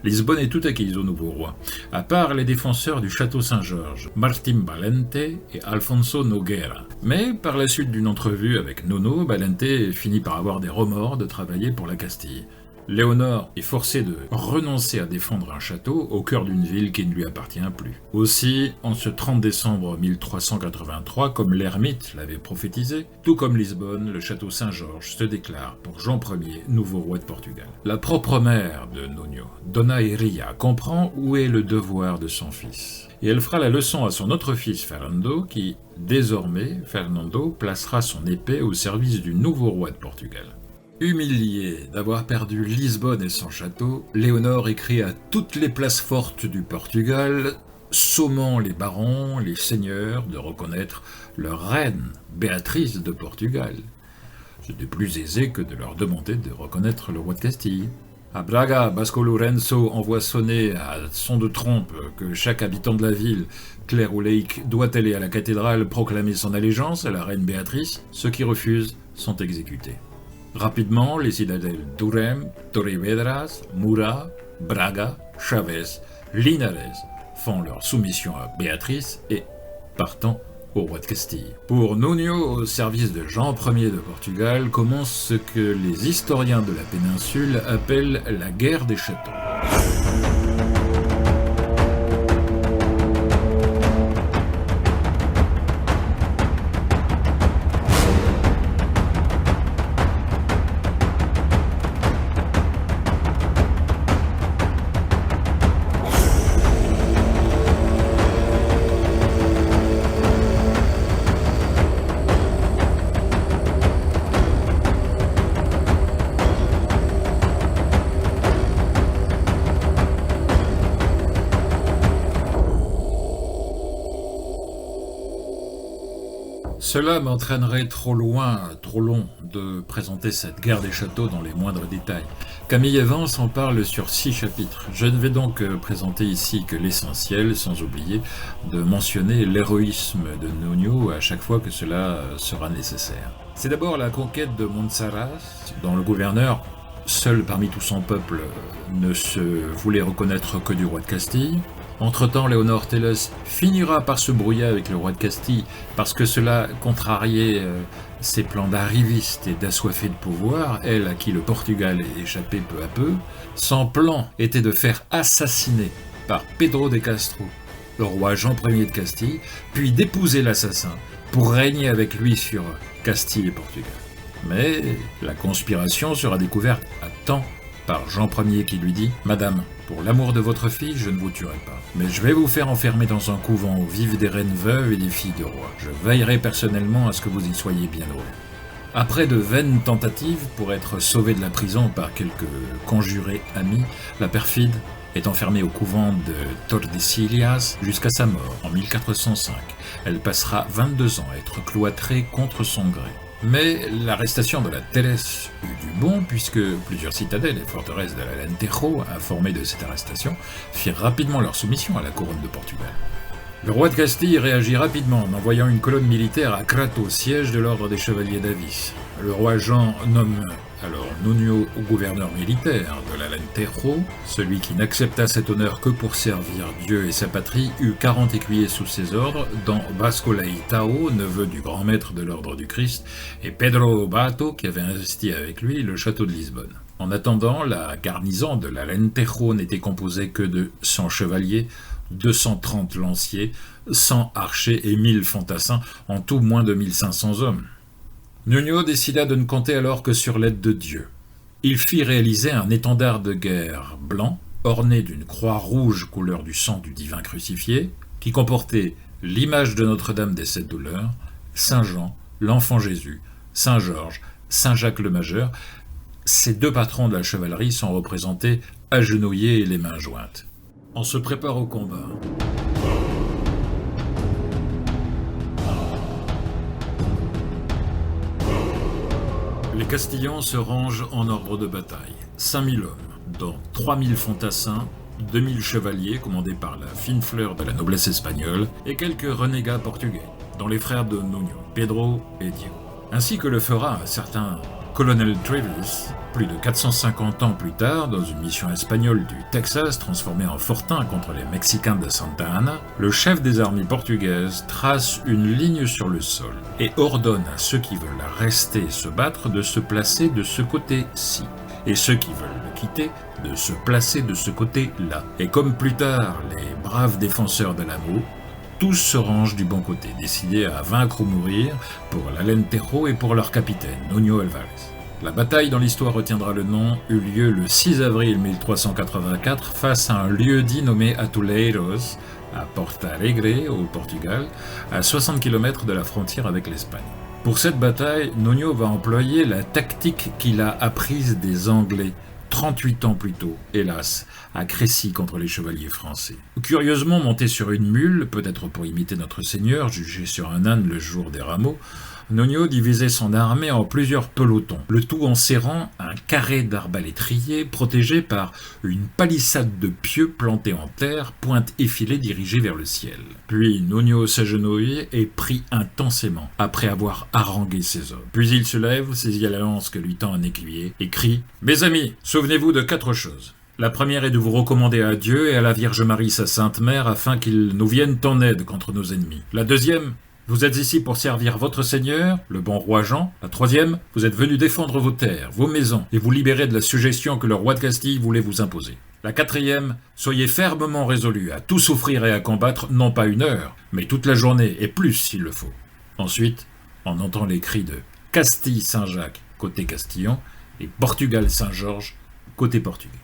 Lisbonne est tout acquise au nouveau roi, à part les défenseurs du château Saint-Georges, Martim Balente et Alfonso Nogueira. Mais par la suite d'une entrevue avec Nuno, Balente finit par avoir des remords de travailler pour la Castille. Léonore est forcée de renoncer à défendre un château au cœur d'une ville qui ne lui appartient plus. Aussi, en ce 30 décembre 1383, comme l'ermite l'avait prophétisé, tout comme Lisbonne, le château Saint-Georges se déclare pour Jean Ier, nouveau roi de Portugal. La propre mère de Nuno, Dona Iria, comprend où est le devoir de son fils. Et elle fera la leçon à son autre fils Fernando qui, désormais, Fernando placera son épée au service du nouveau roi de Portugal. Humilié d'avoir perdu Lisbonne et son château, Léonore écrit à toutes les places fortes du Portugal, sommant les barons, les seigneurs de reconnaître leur reine, Béatrice de Portugal. C'était plus aisé que de leur demander de reconnaître le roi de Castille. À Braga, Vasco Lourenço envoie sonner à son de trompe que chaque habitant de la ville, clair ou laïque, doit aller à la cathédrale proclamer son allégeance à la reine Béatrice. Ceux qui refusent sont exécutés. Rapidement, les citadelles d'Urem, Torrevedras, Mura, Braga, Chaves, Linares font leur soumission à Béatrice et partant au roi de Castille. Pour Nuno, au service de Jean Ier de Portugal, commence ce que les historiens de la péninsule appellent la guerre des châteaux. Cela m'entraînerait trop loin, trop long, de présenter cette guerre des châteaux dans les moindres détails. Camille Evans en parle sur 6 chapitres. Je ne vais donc présenter ici que l'essentiel, sans oublier de mentionner l'héroïsme de Nuno à chaque fois que cela sera nécessaire. C'est d'abord la conquête de Montserrat, dont le gouverneur, seul parmi tout son peuple, ne se voulait reconnaître que du roi de Castille. Entre-temps, Léonore Tellez finira par se brouiller avec le roi de Castille parce que cela contrariait ses plans d'arriviste et d'assoiffé de pouvoir, elle à qui le Portugal est échappé peu à peu. Son plan était de faire assassiner par Pedro de Castro le roi Jean Ier de Castille, puis d'épouser l'assassin pour régner avec lui sur Castille et Portugal. Mais la conspiration sera découverte à temps par Jean Ier qui lui dit « Madame, pour l'amour de votre fille, je ne vous tuerai pas. Mais je vais vous faire enfermer dans un couvent où vivent des reines veuves et des filles de rois. Je veillerai personnellement à ce que vous y soyez bien heureux. » Après de vaines tentatives pour être sauvée de la prison par quelques conjurés amis, la perfide est enfermée au couvent de Tordesillas jusqu'à sa mort en 1405. Elle passera 22 ans à être cloîtrée contre son gré. Mais l'arrestation de la Tellez eut du bon, puisque plusieurs citadelles et forteresses de l'Alentejo, informées de cette arrestation, firent rapidement leur soumission à la couronne de Portugal. Le roi de Castille réagit rapidement en envoyant une colonne militaire à Crato, siège de l'ordre des chevaliers d'Avis. Le roi Jean nomme alors Nuno gouverneur militaire de l'Alentejo. Celui qui n'accepta cet honneur que pour servir Dieu et sa patrie eut 40 écuyers sous ses ordres, dont Vasco Leitão, neveu du grand maître de l'ordre du Christ, et Pedro Bato, qui avait investi avec lui le château de Lisbonne. En attendant, la garnison de l'Alentejo n'était composée que de 100 chevaliers, 230 lanciers, 100 archers et 1000 fantassins, en tout moins de 1500 hommes. Nuno décida de ne compter alors que sur l'aide de Dieu. Il fit réaliser un étendard de guerre blanc, orné d'une croix rouge couleur du sang du divin crucifié, qui comportait l'image de Notre-Dame des Sept Douleurs, Saint Jean, l'Enfant Jésus, Saint Georges, Saint Jacques le Majeur. Ces deux patrons de la chevalerie sont représentés agenouillés et les mains jointes. On se prépare au combat. Les Castillans se rangent en ordre de bataille. 5000 hommes, dont 3000 fantassins, 2000 chevaliers commandés par la fine fleur de la noblesse espagnole et quelques renégats portugais, dont les frères de Nuno, Pedro et Diego. Ainsi que le fera un certain Colonel Trevis, plus de 450 ans plus tard, dans une mission espagnole du Texas transformée en fortin contre les Mexicains de Santa Anna, le chef des armées portugaises trace une ligne sur le sol et ordonne à ceux qui veulent rester se battre de se placer de ce côté-ci, et ceux qui veulent le quitter de se placer de ce côté-là. Et comme plus tard les braves défenseurs de l'Amo, tous se rangent du bon côté, décidés à vaincre ou mourir pour l'Alentejo et pour leur capitaine, Nuno Álvares. La bataille dont l'histoire retiendra le nom eut lieu le 6 avril 1384 face à un lieu-dit nommé Atuleiros, à Porto Alegre, au Portugal, à 60 km de la frontière avec l'Espagne. Pour cette bataille, Nuño va employer la tactique qu'il a apprise des Anglais 38 ans plus tôt, hélas, à Crécy contre les chevaliers français. Curieusement monté sur une mule, peut-être pour imiter notre Seigneur, jugé sur un âne le jour des rameaux, Nuño divisait son armée en plusieurs pelotons, le tout en serrant un carré d'arbalétriers protégé par une palissade de pieux plantés en terre, pointe effilée dirigée vers le ciel. Puis Nuño s'agenouille et prie intensément, après avoir harangué ses hommes. Puis il se lève, saisit la lance que lui tend un écuyer, et crie « Mes amis, souvenez-vous de 4 choses. La première est de vous recommander à Dieu et à la Vierge Marie, sa Sainte Mère, afin qu'ils nous viennent en aide contre nos ennemis. La deuxième, vous êtes ici pour servir votre Seigneur, le bon roi Jean. La troisième, vous êtes venu défendre vos terres, vos maisons, et vous libérer de la suggestion que le roi de Castille voulait vous imposer. La quatrième, soyez fermement résolus à tout souffrir et à combattre, non pas 1 heure, mais toute la journée, et plus s'il le faut. Ensuite, on entend les cris de Castille-Saint-Jacques, côté Castillon, et Portugal-Saint-Georges, côté portugais.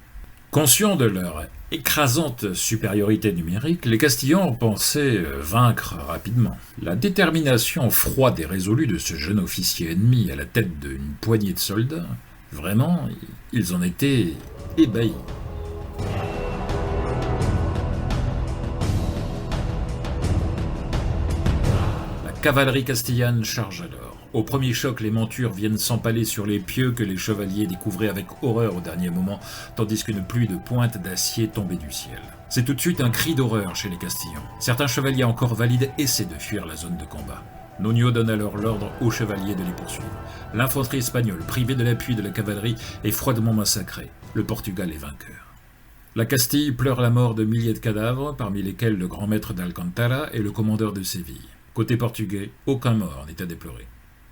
Conscients de leur écrasante supériorité numérique, les Castillans pensaient vaincre rapidement. La détermination froide et résolue de ce jeune officier ennemi à la tête d'une poignée de soldats, vraiment, ils en étaient ébahis. La cavalerie castillane charge alors. Au premier choc, les montures viennent s'empaler sur les pieux que les chevaliers découvraient avec horreur au dernier moment, tandis qu'une pluie de pointes d'acier tombait du ciel. C'est tout de suite un cri d'horreur chez les Castillans. Certains chevaliers encore valides essaient de fuir la zone de combat. Nuño donne alors l'ordre aux chevaliers de les poursuivre. L'infanterie espagnole, privée de l'appui de la cavalerie, est froidement massacrée. Le Portugal est vainqueur. La Castille pleure la mort de milliers de cadavres, parmi lesquels le grand maître d'Alcantara et le commandeur de Séville. Côté portugais, aucun mort n'est à déplorer.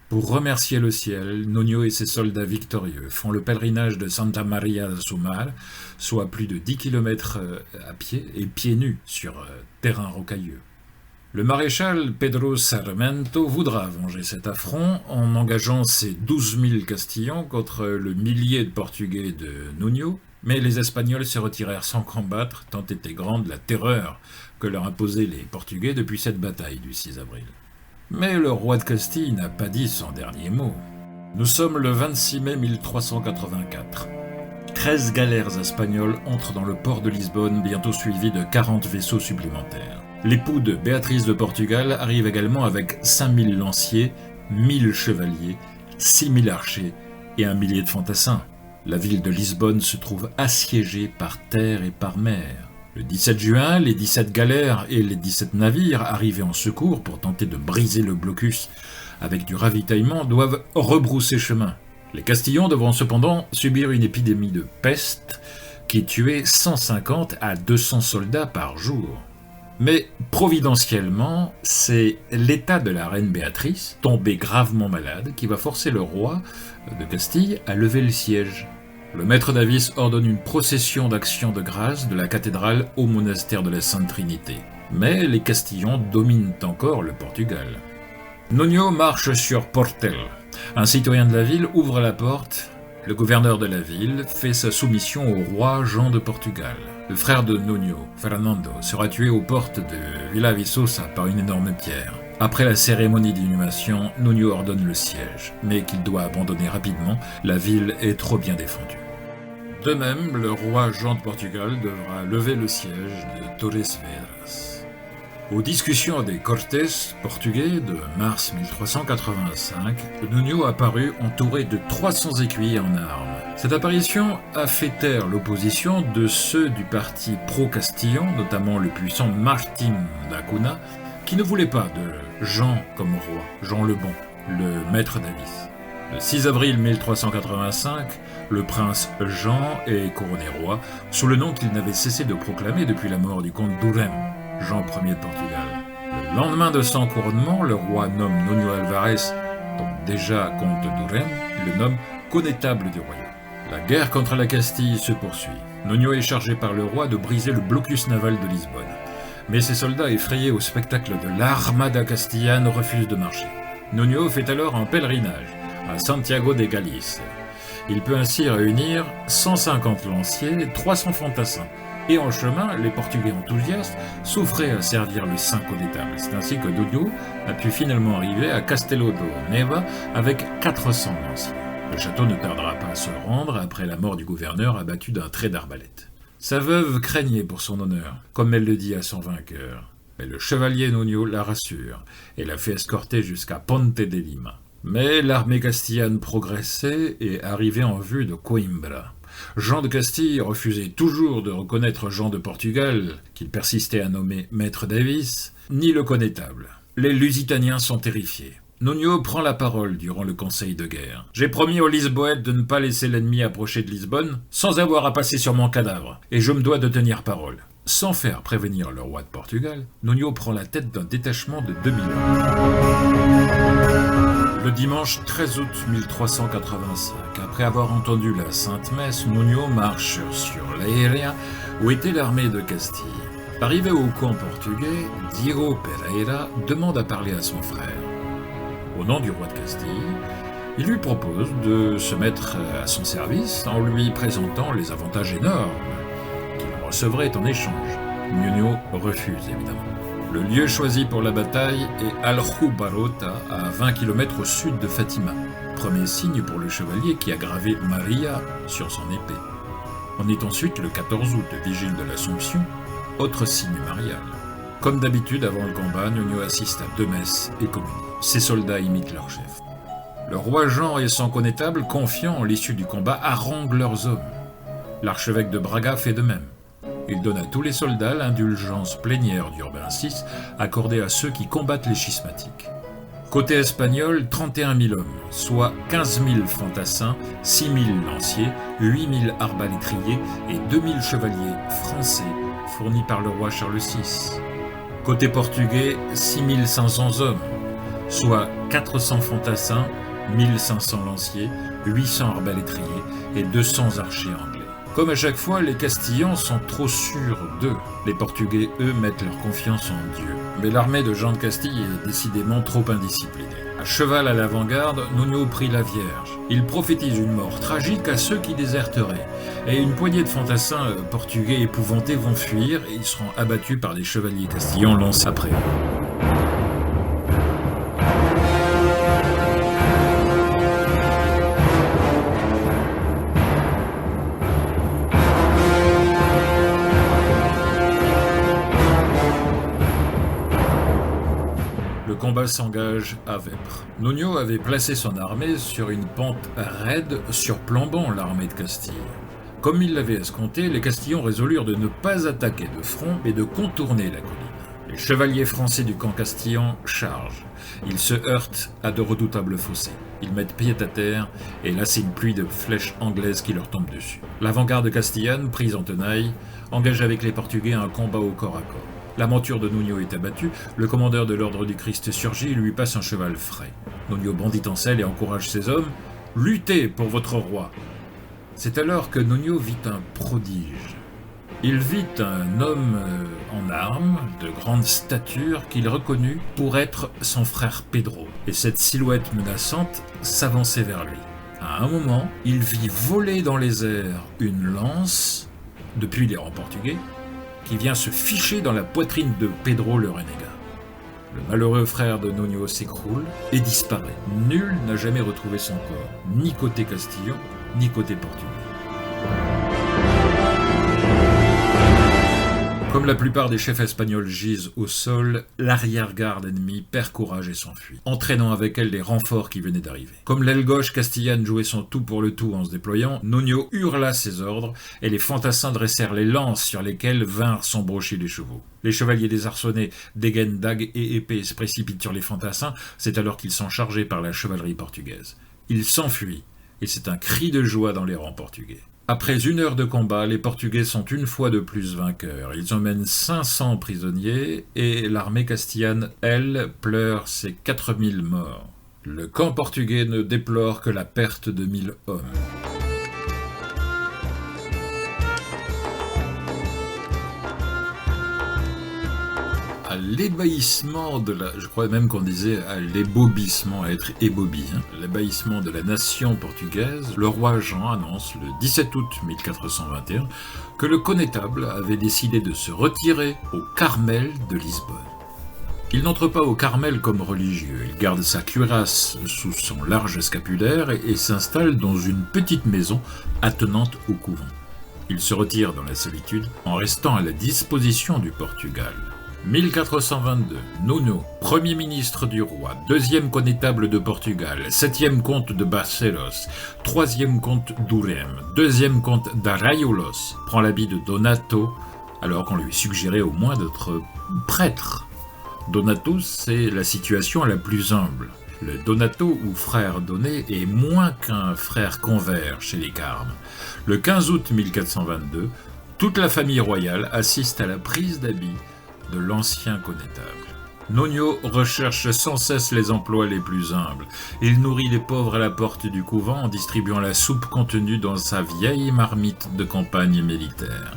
Pour remercier le ciel, Nuño et ses soldats victorieux font le pèlerinage de Santa Maria da Sumar, soit plus de 10 km à pied et pieds nus sur terrain rocailleux. Le maréchal Pedro Sarmiento voudra venger cet affront en engageant ses 12 000 Castillans contre le millier de Portugais de Nuño, mais les Espagnols se retirèrent sans combattre, tant était grande la terreur que leur imposaient les Portugais depuis cette bataille du 6 avril. Mais le roi de Castille n'a pas dit son dernier mot. Nous sommes le 26 mai 1384. 13 galères espagnoles entrent dans le port de Lisbonne, bientôt suivies de 40 vaisseaux supplémentaires. L'époux de Béatrice de Portugal arrive également avec 5000 lanciers, 1000 chevaliers, 6000 archers et 1 millier de fantassins. La ville de Lisbonne se trouve assiégée par terre et par mer. Le 17 juin, les 17 galères et les 17 navires arrivés en secours pour tenter de briser le blocus avec du ravitaillement doivent rebrousser chemin. Les Castillans devront cependant subir une épidémie de peste qui tuait 150 à 200 soldats par jour. Mais providentiellement, c'est l'état de la reine Béatrice, tombée gravement malade, qui va forcer le roi de Castille à lever le siège. Le maître d'Avis ordonne une procession d'action de grâce de la cathédrale au monastère de la Sainte Trinité. Mais les Castillans dominent encore le Portugal. Nuño marche sur Portel. Un citoyen de la ville ouvre la porte. Le gouverneur de la ville fait sa soumission au roi Jean de Portugal. Le frère de Nuño, Fernando, sera tué aux portes de Villaviçosa par une énorme pierre. Après la cérémonie d'inhumation, Nuño ordonne le siège, mais qu'il doit abandonner rapidement, la ville est trop bien défendue. De même, le roi Jean de Portugal devra lever le siège de Torres Vedras. Aux discussions des Cortés portugais de mars 1385, Nuño apparut entouré de 300 écuyers en armes. Cette apparition a fait taire l'opposition de ceux du parti pro-Castillon, notamment le puissant Martín d'Acuna, qui ne voulait pas de Jean comme roi, Jean le Bon, le maître d'Avis. Le 6 avril 1385, le prince Jean est couronné roi, sous le nom qu'il n'avait cessé de proclamer depuis la mort du comte d'Urem, Jean Ier de Portugal. Le lendemain de son couronnement, le roi nomme Nuño Alvarez, donc déjà comte d'Urem, le nomme connétable du royaume. La guerre contre la Castille se poursuit. Nuño est chargé par le roi de briser le blocus naval de Lisbonne. Mais ses soldats, effrayés au spectacle de l'armada castillane, refusent de marcher. Nuño fait alors un pèlerinage à Santiago de Galice. Il peut ainsi réunir 150 lanciers et 300 fantassins. Et en chemin, les Portugais enthousiastes souffraient à servir le saint connétable. C'est ainsi que Nuño a pu finalement arriver à Castelo de Neva avec 400 lanciers. Le château ne tardera pas à se rendre après la mort du gouverneur abattu d'un trait d'arbalète. Sa veuve craignait pour son honneur, comme elle le dit à son vainqueur. Mais le chevalier Nuño la rassure et la fait escorter jusqu'à Ponte de Lima. Mais l'armée castillane progressait et arrivait en vue de Coimbra. Jean de Castille refusait toujours de reconnaître Jean de Portugal, qu'il persistait à nommer Maître Davis, ni le connétable. Les Lusitaniens sont terrifiés. Nuño prend la parole durant le conseil de guerre. « J'ai promis aux Lisboètes de ne pas laisser l'ennemi approcher de Lisbonne sans avoir à passer sur mon cadavre, et je me dois de tenir parole. » Sans faire prévenir le roi de Portugal, Nuño prend la tête d'un détachement de 2000 hommes. Le dimanche 13 août 1385, après avoir entendu la Sainte Messe, Nuño marche sur l'Aéria où était l'armée de Castille. Arrivé au camp portugais, Diego Pereira demande à parler à son frère. Au nom du roi de Castille, il lui propose de se mettre à son service en lui présentant les avantages énormes qu'il recevrait en échange. Nuño refuse évidemment. Le lieu choisi pour la bataille est Aljubarrota, à 20 km au sud de Fatima. Premier signe pour le chevalier qui a gravé Maria sur son épée. On est ensuite le 14 août, vigile de l'Assomption, autre signe marial. Comme d'habitude, avant le combat, Nuño assiste à 2 messes et communie. Ses soldats imitent leur chef. Le roi Jean et son connétable, confiants en l'issue du combat, haranguent leurs hommes. L'archevêque de Braga fait de même. Il donne à tous les soldats l'indulgence plénière d'Urbain VI accordée à ceux qui combattent les schismatiques. Côté espagnol, 31 000 hommes, soit 15 000 fantassins, 6 000 lanciers, 8 000 arbalétriers et 2 000 chevaliers français fournis par le roi Charles VI. Côté portugais, 6 500 hommes, soit 400 fantassins, 1500 lanciers, 800 arbalétriers et 200 archers anglais. Comme à chaque fois, les Castillans sont trop sûrs d'eux. Les Portugais, eux, mettent leur confiance en Dieu. Mais l'armée de Jean de Castille est décidément trop indisciplinée. À cheval à l'avant-garde, Nuño prie la Vierge. Il prophétise une mort tragique à ceux qui déserteraient. Et une poignée de fantassins portugais épouvantés vont fuir et ils seront abattus par des chevaliers castillans lancés après eux. Le combat s'engage à Vêpres. Nuño avait placé son armée sur une pente raide surplombant l'armée de Castille. Comme il l'avait escompté, les Castillans résolurent de ne pas attaquer de front, mais de contourner la colline. Les chevaliers français du camp castillan chargent. Ils se heurtent à de redoutables fossés. Ils mettent pied à terre, et là c'est une pluie de flèches anglaises qui leur tombe dessus. L'avant-garde castillane, prise en tenaille, engage avec les Portugais un combat au corps à corps. La monture de Nuño est abattue, le commandeur de l'ordre du Christ surgit et lui passe un cheval frais. Nuño bondit en selle et encourage ses hommes. « Luttez pour votre roi !» C'est alors que Nuño vit un prodige. Il vit un homme en armes, de grande stature, qu'il reconnut pour être son frère Pedro. Et cette silhouette menaçante s'avançait vers lui. À un moment, il vit voler dans les airs une lance, depuis les rangs portugais, qui vient se ficher dans la poitrine de Pedro le renégat. Le malheureux frère de Nuño s'écroule et disparaît. Nul n'a jamais retrouvé son corps, ni côté castillan, ni côté portugais. Comme la plupart des chefs espagnols gisent au sol, l'arrière-garde ennemie perd courage et s'enfuit, entraînant avec elle les renforts qui venaient d'arriver. Comme l'aile gauche castillane jouait son tout pour le tout en se déployant, Nuño hurla ses ordres et les fantassins dressèrent les lances sur lesquelles vinrent s'embrocher les chevaux. Les chevaliers désarçonnés dégainent dagues et épées et se précipitent sur les fantassins, c'est alors qu'ils sont chargés par la chevalerie portugaise. Ils s'enfuient, et c'est un cri de joie dans les rangs portugais. Après 1 heure de combat, les Portugais sont une fois de plus vainqueurs. Ils emmènent 500 prisonniers et l'armée castillane, elle, pleure ses 4000 morts. Le camp portugais ne déplore que la perte de 1000 hommes. à l'ébahissement je crois même qu'on disait à l'ébobissement, à être ébobi, l'ébahissement de la nation portugaise, le roi Jean annonce le 17 août 1421 que le connétable avait décidé de se retirer au Carmel de Lisbonne. Il n'entre pas au Carmel comme religieux, il garde sa cuirasse sous son large scapulaire et s'installe dans une petite maison attenante au couvent. Il se retire dans la solitude en restant à la disposition du Portugal. 1422, Nuno, premier ministre du roi, deuxième connétable de Portugal, septième comte de Barcelos, troisième comte d'Urem, deuxième comte d'Arraiolos, prend l'habit de Donato alors qu'on lui suggérait au moins d'être prêtre. Donato, c'est la situation la plus humble. Le Donato ou frère donné est moins qu'un frère convers chez les Carmes. Le 15 août 1422, toute la famille royale assiste à la prise d'habit de l'ancien connétable. Nuno recherche sans cesse les emplois les plus humbles. Il nourrit les pauvres à la porte du couvent en distribuant la soupe contenue dans sa vieille marmite de campagne militaire.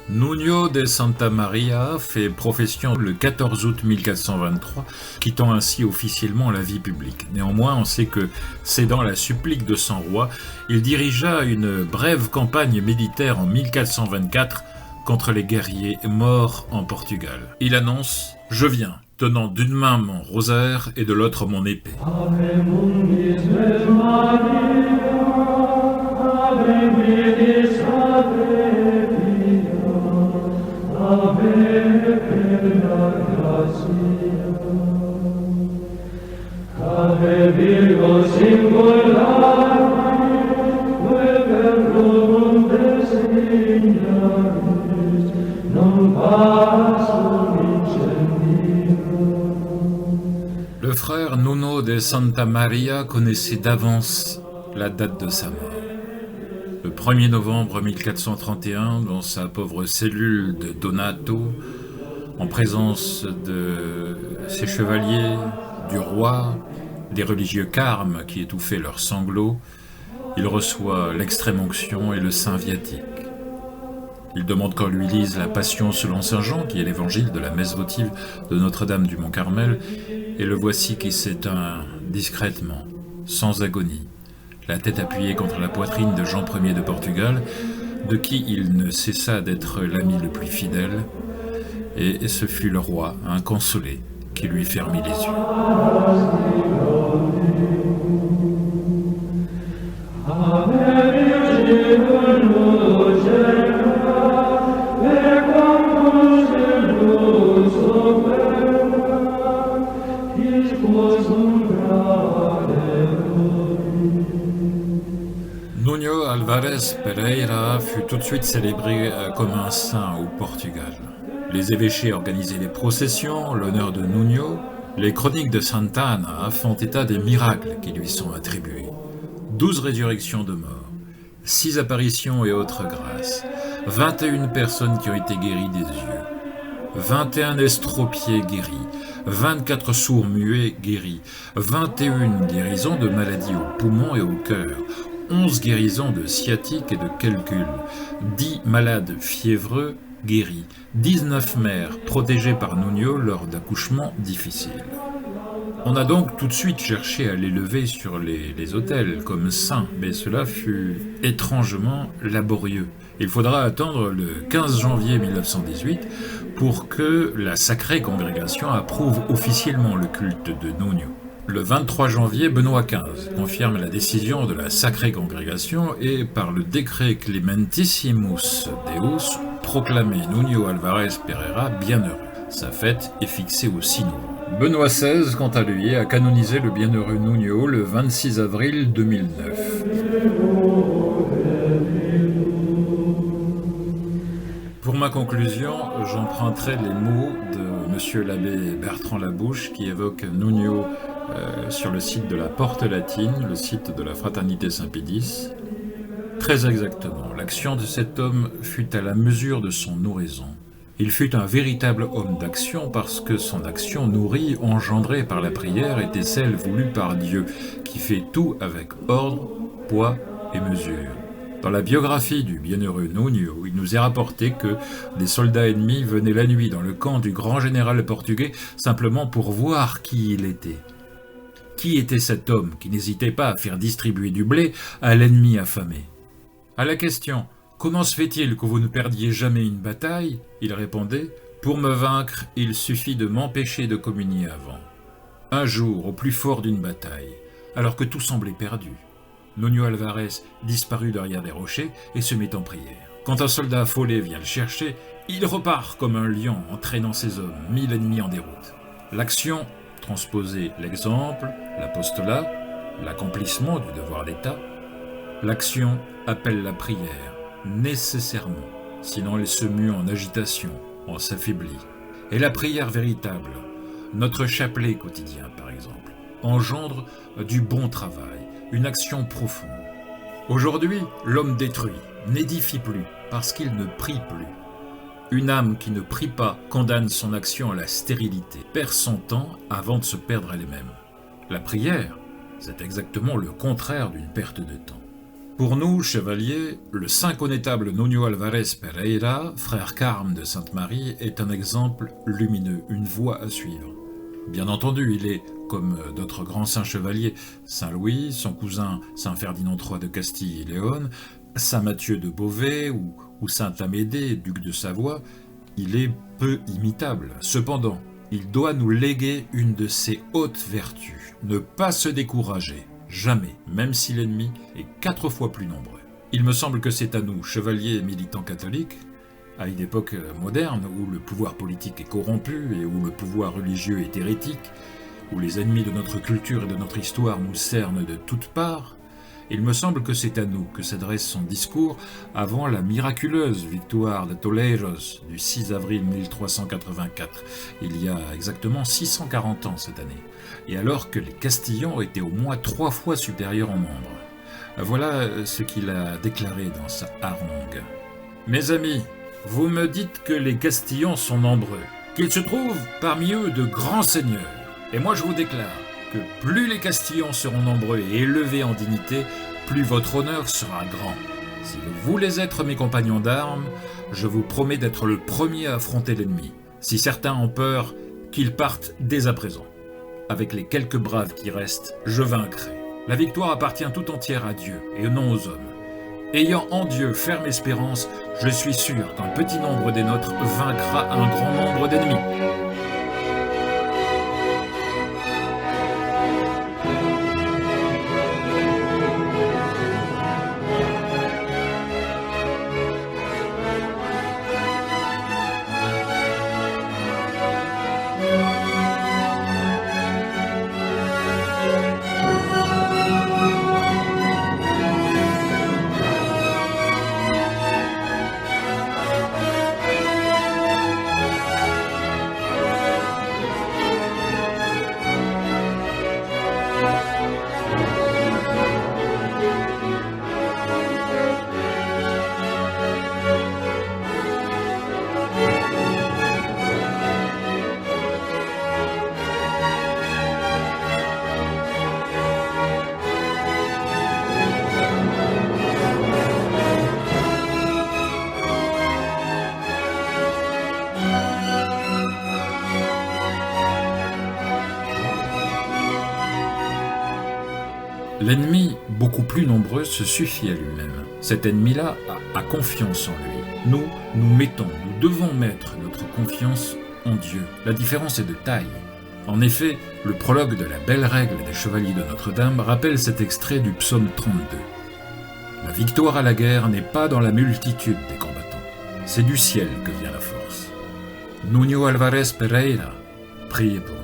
Nuno de Santa Maria fait profession le 14 août 1423, quittant ainsi officiellement la vie publique. Néanmoins, on sait que, cédant à la supplique de son roi, il dirigea une brève campagne militaire en 1424 contre les guerriers morts en Portugal. Il annonce « Je viens, tenant d'une main mon rosaire et de l'autre mon épée ». Le frère Nuno de Santa Maria connaissait d'avance la date de sa mort. Le 1er novembre 1431, dans sa pauvre cellule de Donato, en présence de ses chevaliers, du roi, des religieux carmes qui étouffaient leurs sanglots, il reçoit l'extrême-onction et le saint viatique. Il demande qu'on lui lise la Passion selon saint Jean, qui est l'évangile de la messe votive de Notre-Dame du Mont-Carmel, et le voici qui s'éteint discrètement, sans agonie, la tête appuyée contre la poitrine de Jean Ier de Portugal, de qui il ne cessa d'être l'ami le plus fidèle, et ce fut le roi, inconsolé, qui lui fermit les yeux. Nuno Álvares Pereira fut tout de suite célébré comme un saint au Portugal. Les évêchés organisaient des processions en l'honneur de Nuno. Les chroniques de Santa Ana font état des miracles qui lui sont attribués. 12 résurrections de morts, 6 apparitions et autres grâces, 21 personnes qui ont été guéries des yeux, 21 estropiés guéris, 24 sourds muets guéris, 21 guérisons de maladies aux poumons et au cœur, 11 guérisons de sciatique et de calcul, 10 malades fiévreux guéris, 19 mères protégées par Nuno lors d'accouchements difficiles. On a donc tout de suite cherché à l'élever sur les autels comme saint, mais cela fut étrangement laborieux. Il faudra attendre le 15 janvier 1918 pour que la Sacrée Congrégation approuve officiellement le culte de Nuno. Le 23 janvier, Benoît XV confirme la décision de la Sacrée Congrégation et, par le décret Clementissimus Deus, proclamé Nuno Álvares Pereira bienheureux. Sa fête est fixée au 6 novembre. Benoît XVI, quant à lui, a canonisé le bienheureux Nuno le 26 avril 2009. Pour ma conclusion, j'emprunterai les mots de monsieur l'abbé Bertrand Labouche qui évoque Nuno sur le site de la Porte Latine, le site de la Fraternité Saint-Pédis. Très exactement, l'action de cet homme fut à la mesure de son oraison. Il fut un véritable homme d'action parce que son action nourrie, engendrée par la prière, était celle voulue par Dieu, qui fait tout avec ordre, poids et mesure. Dans la biographie du bienheureux Nuño, il nous est rapporté que des soldats ennemis venaient la nuit dans le camp du grand général portugais simplement pour voir qui il était. Qui était cet homme qui n'hésitait pas à faire distribuer du blé à l'ennemi affamé? À la question « Comment se fait-il que vous ne perdiez jamais une bataille ?» il répondait « Pour me vaincre, il suffit de m'empêcher de communier avant. » Un jour, au plus fort d'une bataille, alors que tout semblait perdu, Nuño Alvarez disparut derrière des rochers et se mit en prière. Quand un soldat affolé vient le chercher, il repart comme un lion en traînant ses hommes, mit l'ennemi en déroute. L'action transposait l'exemple, l'apostolat, l'accomplissement du devoir d'État. L'action appelle la prière, nécessairement, sinon elle se mue en agitation, en s'affaiblit. Et la prière véritable, notre chapelet quotidien par exemple, engendre du bon travail, une action profonde. Aujourd'hui, l'homme détruit, n'édifie plus, parce qu'il ne prie plus. Une âme qui ne prie pas condamne son action à la stérilité, perd son temps avant de se perdre elle-même. La prière, c'est exactement le contraire d'une perte de temps. Pour nous, chevaliers, le saint connétable Nuño Alvarez Pereira, frère carme de Sainte-Marie, est un exemple lumineux, une voie à suivre. Bien entendu, il est, comme d'autres grands saints chevaliers, Saint Louis, son cousin Saint Ferdinand III de Castille et Léon, Saint Matthieu de Beauvais ou Saint Amédée, duc de Savoie, il est peu imitable. Cependant, il doit nous léguer une de ses hautes vertus, ne pas se décourager, jamais, même si l'ennemi est 4 fois plus nombreux. Il me semble que c'est à nous, chevaliers et militants catholiques, à une époque moderne où le pouvoir politique est corrompu et où le pouvoir religieux est hérétique, où les ennemis de notre culture et de notre histoire nous cernent de toutes parts, il me semble que c'est à nous que s'adresse son discours avant la miraculeuse victoire de Toleiros du 6 avril 1384, il y a exactement 640 ans cette année, et alors que les Castillans étaient au moins 3 fois supérieurs en nombre. Voilà ce qu'il a déclaré dans sa harangue. « Mes amis, vous me dites que les Castillans sont nombreux, qu'il se trouve parmi eux de grands seigneurs. Et moi je vous déclare que plus les Castillans seront nombreux et élevés en dignité, plus votre honneur sera grand. Si vous voulez être mes compagnons d'armes, je vous promets d'être le premier à affronter l'ennemi. Si certains ont peur, qu'ils partent dès à présent. Avec les quelques braves qui restent, je vaincrai. La victoire appartient tout entière à Dieu et non aux hommes. Ayant en Dieu ferme espérance, je suis sûr qu'un petit nombre des nôtres vaincra un grand nombre d'ennemis. » L'ennemi, beaucoup plus nombreux, se suffit à lui-même. Cet ennemi-là a confiance en lui. Nous devons mettre notre confiance en Dieu. La différence est de taille. En effet, le prologue de la belle règle des chevaliers de Notre-Dame rappelle cet extrait du psaume 32. La victoire à la guerre n'est pas dans la multitude des combattants. C'est du ciel que vient la force. Nuño Alvarez Pereira, priez pour nous.